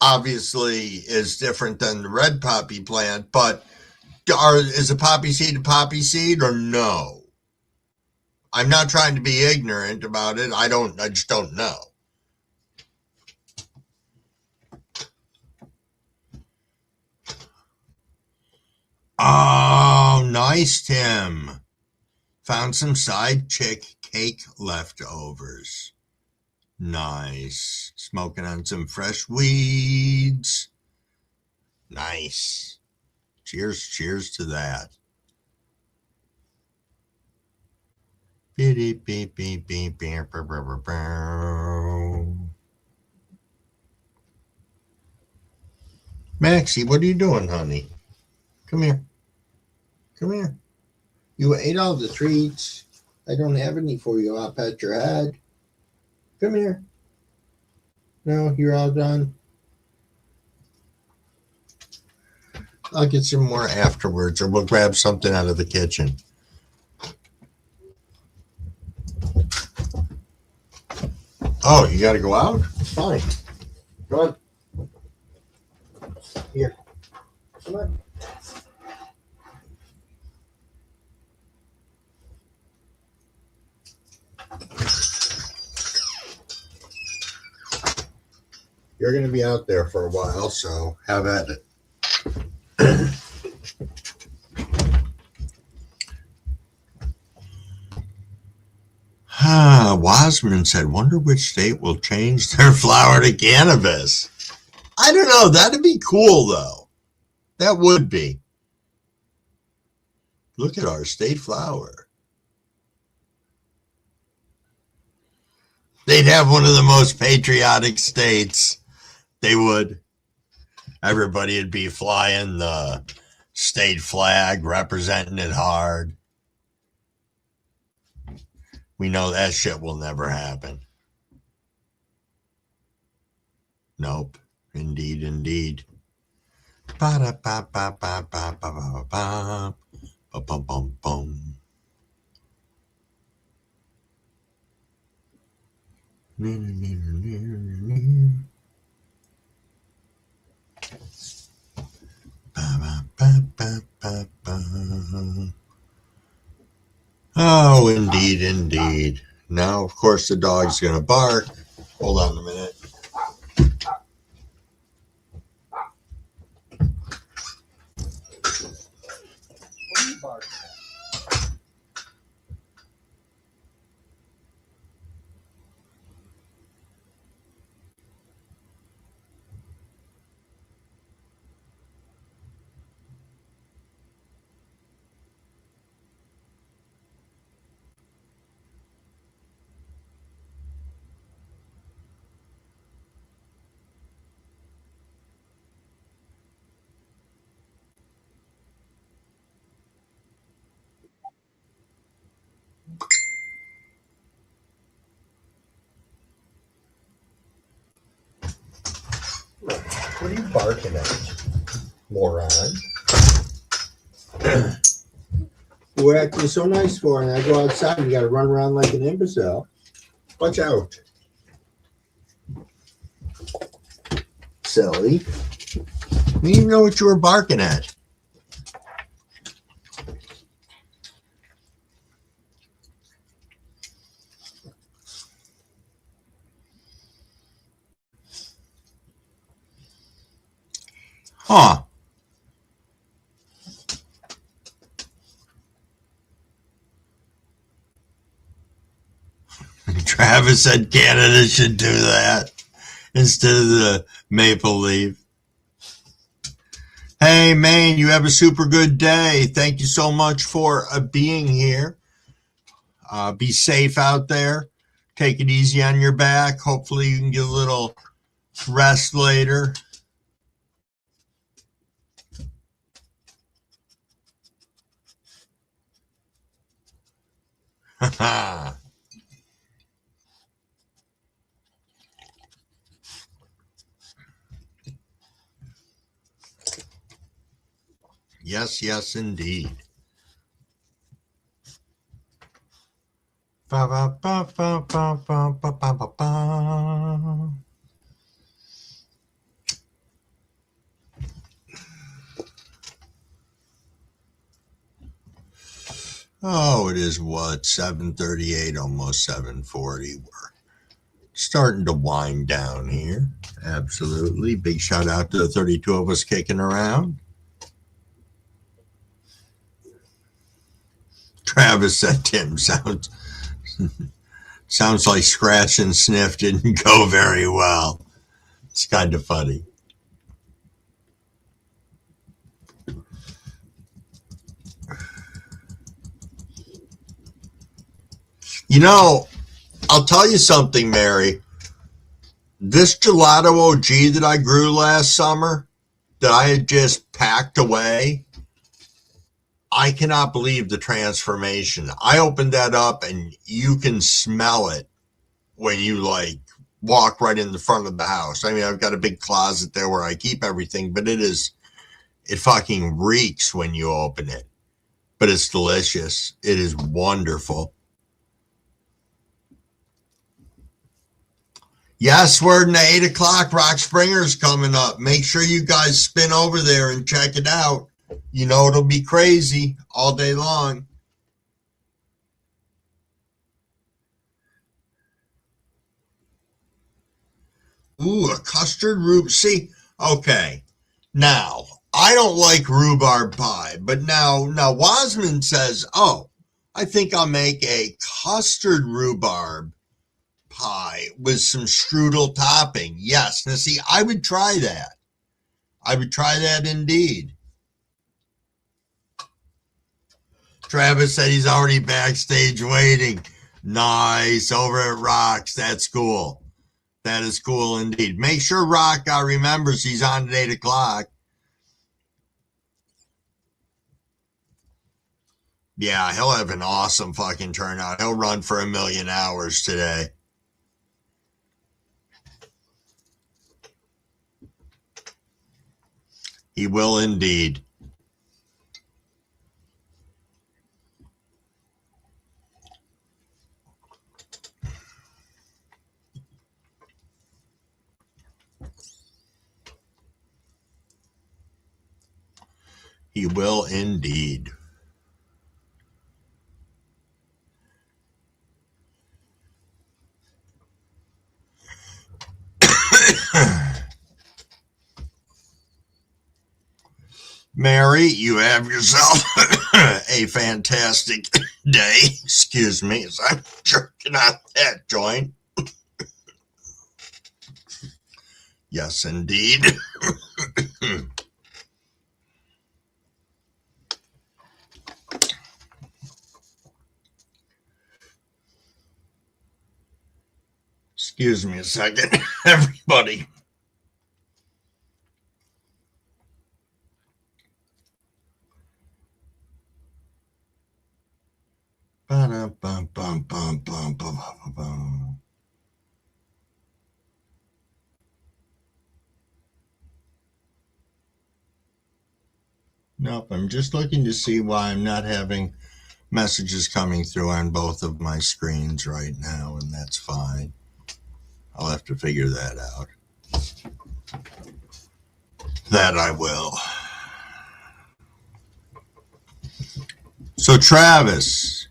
obviously is different than the red poppy plant, but is a poppy seed or no? I'm not trying to be ignorant about it. I just don't know. Oh, nice, Tim. Found some side chick cake leftovers. Nice. Smoking on some fresh weeds. Nice. Cheers, cheers to that. Beep, beep, beep, beep, beep, Maxie, what are you doing, honey? Come here. Come here. You ate all the treats. I don't have any for you. I'll pat your head. Come here. No, you're all done. I'll get some more afterwards, or we'll grab something out of the kitchen. Oh, you got to go out? Fine. Go on. Here. Come on. You're going to be out there for a while, so have at it. Wiseman said, wonder which state will change their flower to cannabis. I don't know. That'd be cool, though. That would be. Look at our state flower. They'd have one of the most patriotic states. They would. Everybody would be flying the state flag, representing it hard. We know that shit will never happen. Nope. Indeed, indeed. Ba-da-ba-ba-ba-ba-ba-ba-ba. Ba-bum-bum-bum. Oh, indeed, indeed. Now, of course, the dog's going to bark. Hold on a minute. What are you barking at, moron? We're acting so nice for, and I go outside and you got to run around like an imbecile. Watch out. Silly. You didn't even know what you were barking at. Huh. Travis said Canada should do that instead of the maple leaf. Hey, Maine, you have a super good day. Thank you so much for being here. Be safe out there. Take it easy on your back. Hopefully you can get a little rest later. Yes, yes, indeed. Ba, ba, ba, ba, ba, ba, ba, ba, ba. Oh, it is what, 7:38, almost 7:40. We're starting to wind down here. Absolutely. Big shout out to the 32 of us kicking around. Travis said Tim sounds like scratch and sniff didn't go very well. It's kind of funny. You know, I'll tell you something, Mary. This gelato OG that I grew last summer, that I had just packed away, I cannot believe the transformation. I opened that up and you can smell it when you like walk right in the front of the house. I mean, I've got a big closet there where I keep everything, but it fucking reeks when you open it. But it's delicious. It is wonderful. Yes, we're in the 8 o'clock. Rock Springer's coming up. Make sure you guys spin over there and check it out. You know it'll be crazy all day long. Ooh, a custard rhubarb. See, okay. Now, I don't like rhubarb pie, but now Wasman says, oh, I think I'll make a custard rhubarb pie with some strudel topping. Yes. Now, see, I would try that. I would try that indeed. Travis said he's already backstage waiting. Nice. Over at Rocks. That's cool. That is cool indeed. Make sure Rock remembers he's on at 8 o'clock. Yeah, he'll have an awesome fucking turnout. He'll run for 1,000,000 hours today. He will indeed. He will indeed. Mary, you have yourself a fantastic day. Excuse me as I'm jerking out that joint. Yes, indeed. Excuse me a second, everybody. Ba-da-bum-bum-bum-bum-bum-bum. Nope, I'm just looking to see why I'm not having messages coming through on both of my screens right now, and that's fine. I'll have to figure that out. That I will. So Travis,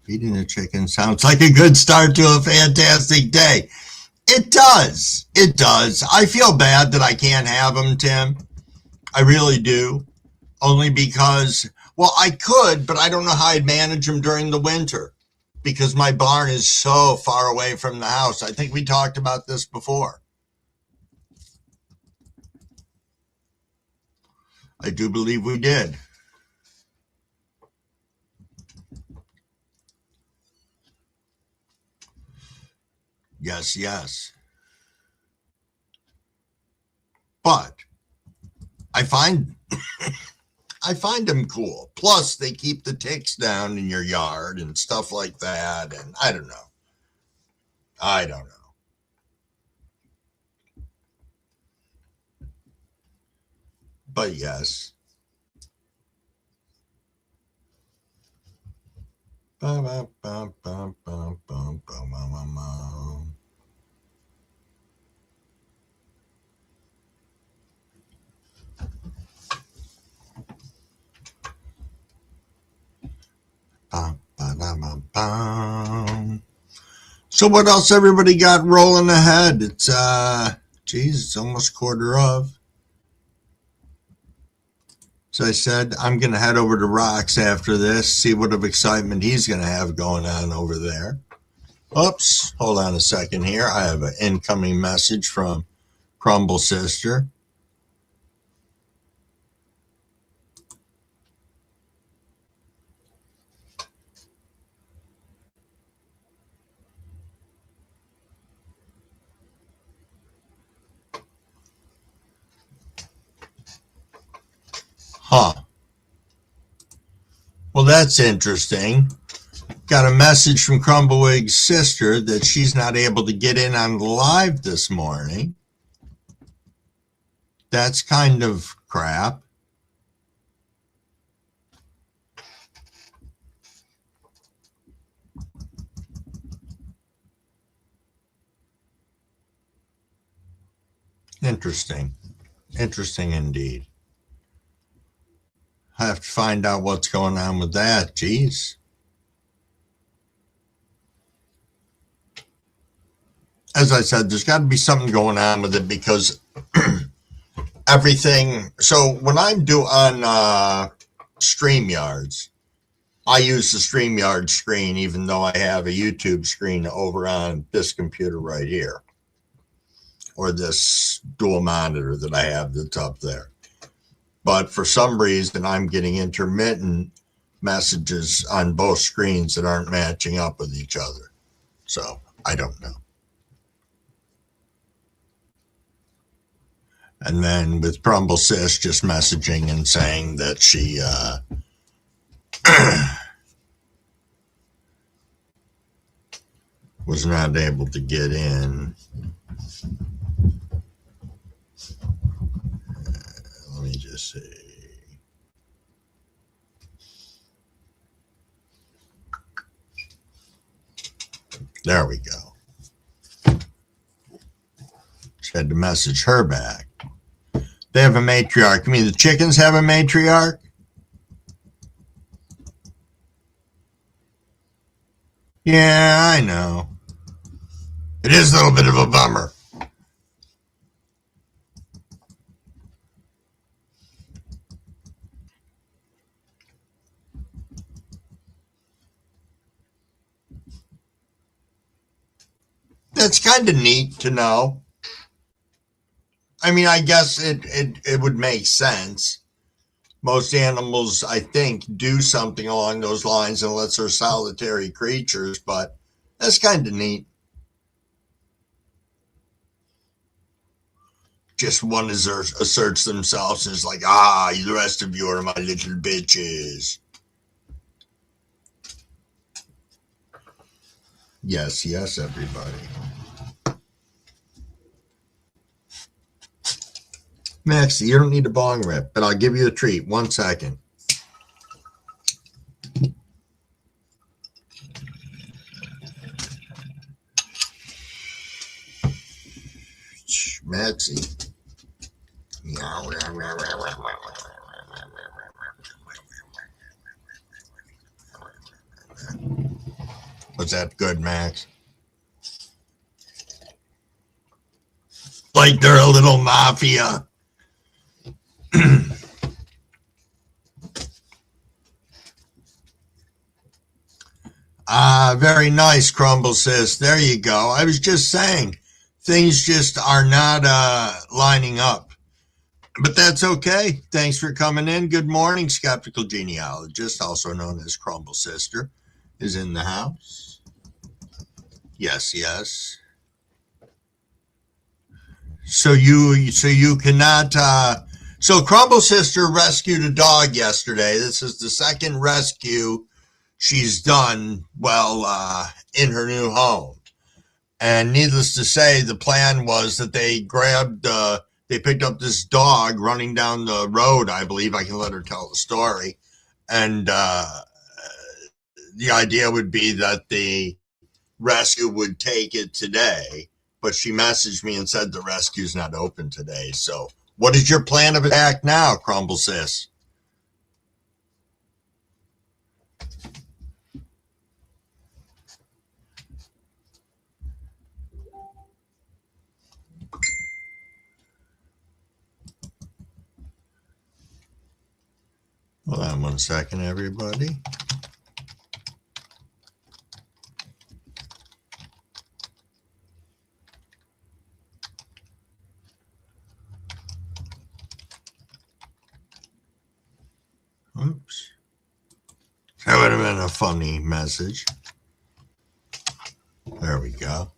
feeding the chicken sounds like a good start to a fantastic day. It does. It does. I feel bad that I can't have them, Tim. I really do. Only because, well, I could, but I don't know how I'd manage them during the winter because my barn is so far away from the house. I think we talked about this before. I do believe we did. Yes, yes. But I find them cool. Plus, they keep the ticks down in your yard and stuff like that. And I don't know. But yes. So what else everybody got rolling ahead? It's it's almost quarter of. So I said I'm gonna head over to Rox after this, see what of excitement he's gonna have going on over there. Oops, hold on a second here. I have an incoming message from Crumble Sister. Huh. Well, that's interesting. Got a message from Crumblewigg's sister that she's not able to get in on live this morning. That's kind of crap. Interesting. Interesting indeed. I have to find out what's going on with that. Jeez. As I said, there's got to be something going on with it because everything. So when I'm on StreamYards, I use the StreamYard screen, even though I have a YouTube screen over on this computer right here, or this dual monitor that I have that's up there. But for some reason, I'm getting intermittent messages on both screens that aren't matching up with each other. So I don't know. And then with Crumble Sis just messaging and saying that she was not able to get in. Let me just see. There we go. Just had to message her back. They have a matriarch. You mean the chickens have a matriarch? Yeah, I know. It is a little bit of a bummer. That's kind of neat to know. I mean, I guess it would make sense. Most animals, I think, do something along those lines unless they're solitary creatures, but that's kind of neat. Just one asserts themselves and is like, the rest of you are my little bitches. Yes, yes, everybody. Maxie, you don't need a bong rip, but I'll give you a treat. 1 second. Maxie. Was that good, Max? Like they're a little mafia. Very nice, Crumble Sis. There you go. I was just saying, things just are not lining up. But that's okay. Thanks for coming in. Good morning, Skeptical Genealogist, also known as Crumble Sister, is in the house. Yes, yes. So you cannot. So Crumble Sister rescued a dog yesterday. This is the second rescue she's done in her new home. And needless to say, the plan was that they picked up this dog running down the road. I believe I can let her tell the story. And the idea would be that the rescue would take it today. But she messaged me and said the rescue's not open today. So what is your plan of attack now, Crumble Sis? Hold on 1 second, everybody. Oops. That would have been a funny message. There we go.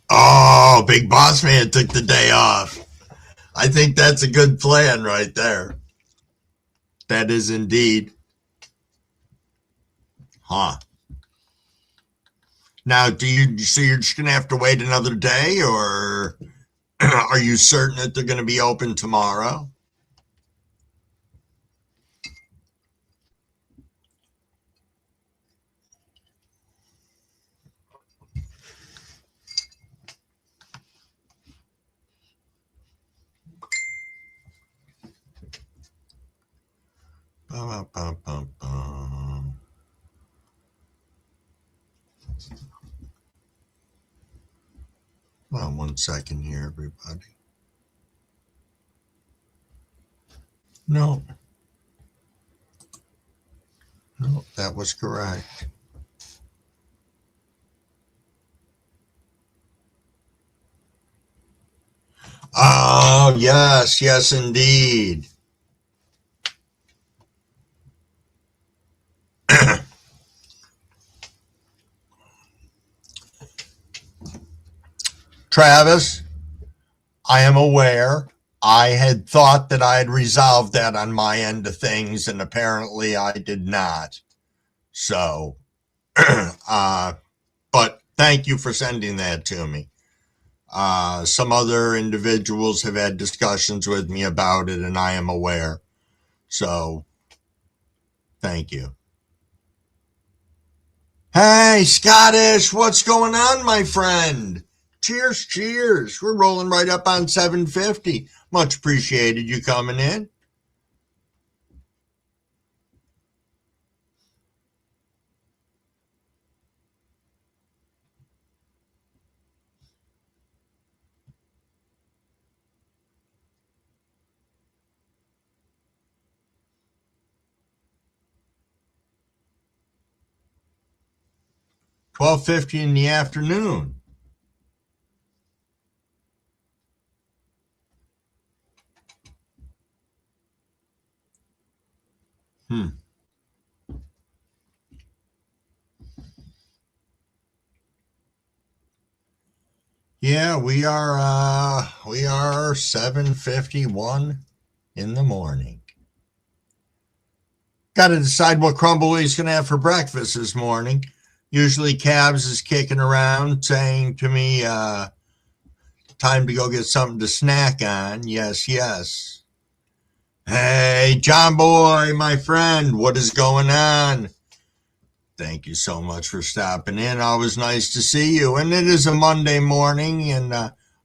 Oh, Big Boss Man took the day off. I think that's a good plan right there. That is indeed. Huh. Now, so you're just going to have to wait another day, or are you certain that they're going to be open tomorrow? Bum, bum, bum, bum. Well, 1 second here, everybody. No, that was correct. Oh, yes, indeed. Travis, I am aware. I had thought that I had resolved that on my end of things, and apparently I did not. So, but thank you for sending that to me. Some other individuals have had discussions with me about it, and I am aware. So, thank you. Hey, Scottish, what's going on, my friend? Cheers, cheers. We're rolling right up on 750. Much appreciated you coming in. $12.50 in the afternoon. Yeah, we are 7:51 in the morning. Got to decide what crumble he's going to have for breakfast this morning. Usually Cabs is kicking around saying to me, time to go get something to snack on. Yes, yes. Hey, John Boy, my friend, what is going on? Thank you so much for stopping in. Always nice to see you. And it is a Monday morning, and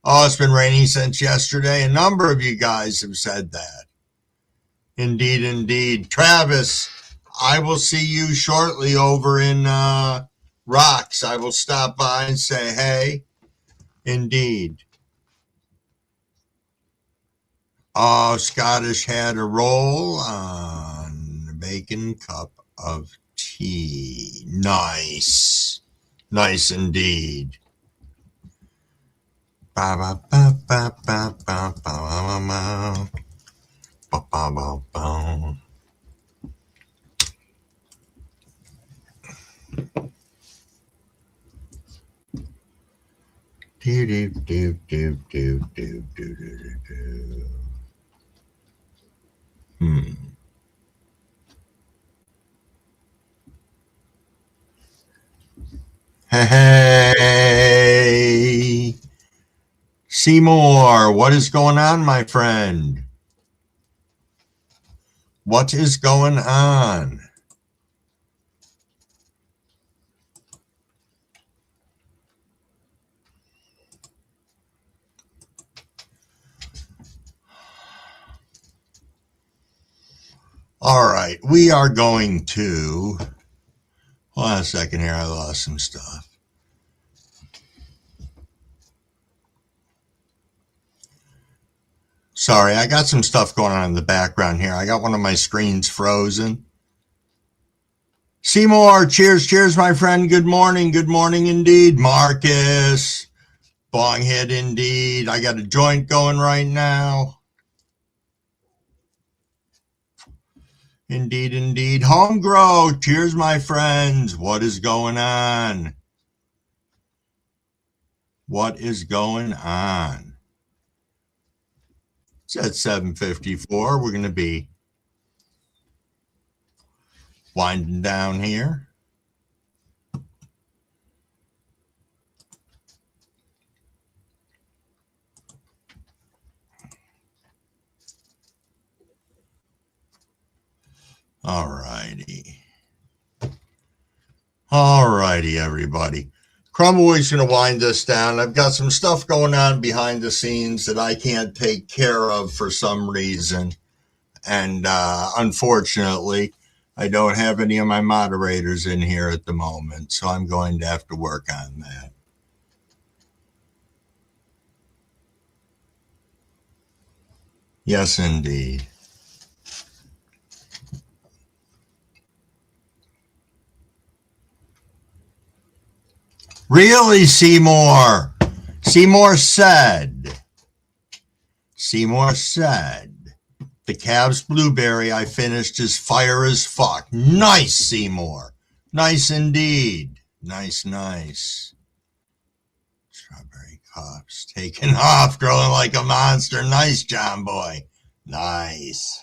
it's been raining since yesterday. A number of you guys have said that. Indeed, indeed. Travis, I will see you shortly over in Rocks. I will stop by and say hey. Indeed. Scottish had a roll on a bacon cup of tea. Nice. Nice indeed. Ba ba ba ba ba ba ba ba ba ba ba. Do do do do do do do do do. Hey, Seymour, what is going on, my friend? What is going on? All right, we are going to, hold on a second here, I lost some stuff. Sorry, I got some stuff going on in the background here. I got one of my screens frozen. Seymour, cheers, my friend. Good morning indeed. Marcus, bonghead indeed. I got a joint going right now. Indeed. Homegrow, cheers, my friends. What is going on? What is going on? It's at 7:54. We're going to be winding down here. All righty, everybody. Crumboy's going to wind us down. I've got some stuff going on behind the scenes that I can't take care of for some reason. And unfortunately, I don't have any of my moderators in here at the moment, so I'm going to have to work on that. Yes, indeed. Really, Seymour? Seymour said, the Cavs Blueberry I finished is fire as fuck. Nice, Seymour. Nice indeed. Nice. Strawberry cups taking off, growing like a monster. Nice, John Boy. Nice.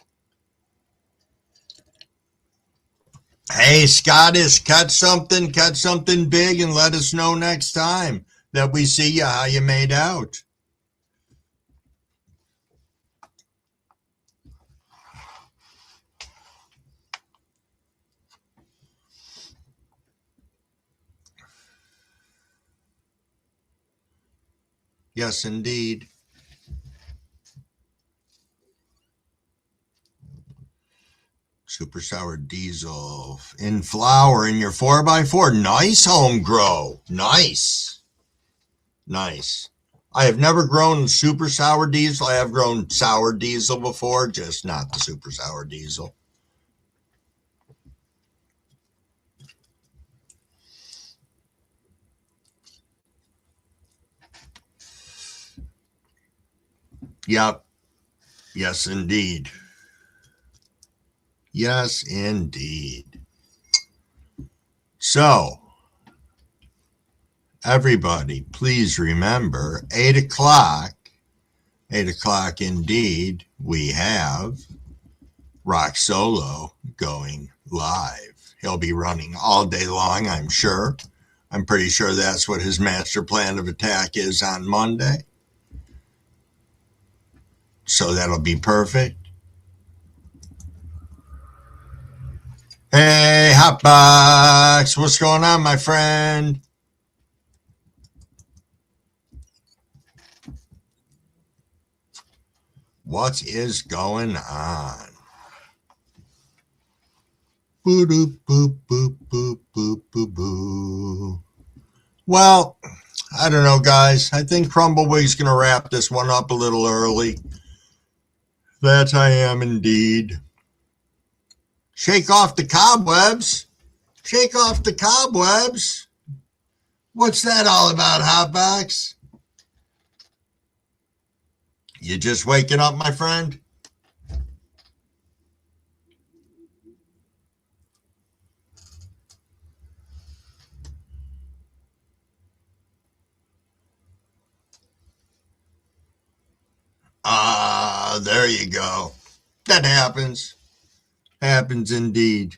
Hey, Scottish, catch something big and let us know next time that we see you how you made out. Yes, indeed. Super sour diesel in flour in your 4x4. Nice, home grow. Nice. I have never grown super sour diesel. I have grown sour diesel before, just not the super sour diesel. Yep. Yes, indeed. Yes, indeed. So, everybody, please remember, 8 o'clock indeed, we have Rock Solo going live. He'll be running all day long, I'm sure. I'm pretty sure that's what his master plan of attack is on Monday. So that'll be perfect. Hey, Hotbox, what's going on, my friend? What is going on? Boo doop boop boop boop boop boo boo. Well, I don't know, guys. I think Crumbleweig's going to wrap this one up a little early. That I am indeed. Shake off the cobwebs. Shake off the cobwebs. What's that all about, Hotbox? You just waking up, my friend? There you go. That happens. Happens indeed.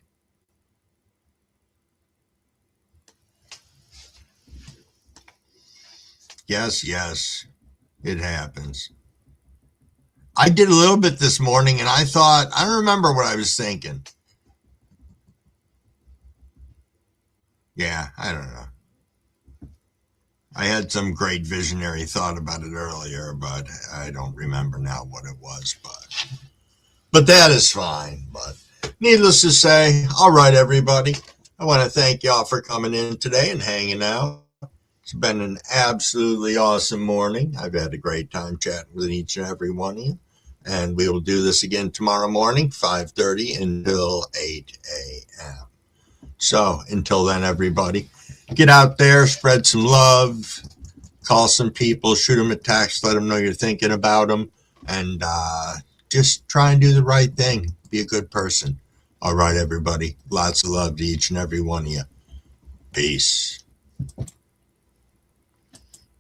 Yes, it happens. I did a little bit this morning and I thought, I don't remember what I was thinking. Yeah, I don't know. I had some great visionary thought about it earlier, but I don't remember now what it was. But that is fine. But needless to say, all right, everybody. I want to thank y'all for coming in today and hanging out. It's been an absolutely awesome morning. I've had a great time chatting with each and every one of you. And we will do this again tomorrow morning, 5:30 until 8 a.m. So until then, everybody, get out there, spread some love, call some people, shoot them a text, let them know you're thinking about them, and just try and do the right thing. Be a good person. All right, everybody. Lots of love to each and every one of you. Peace.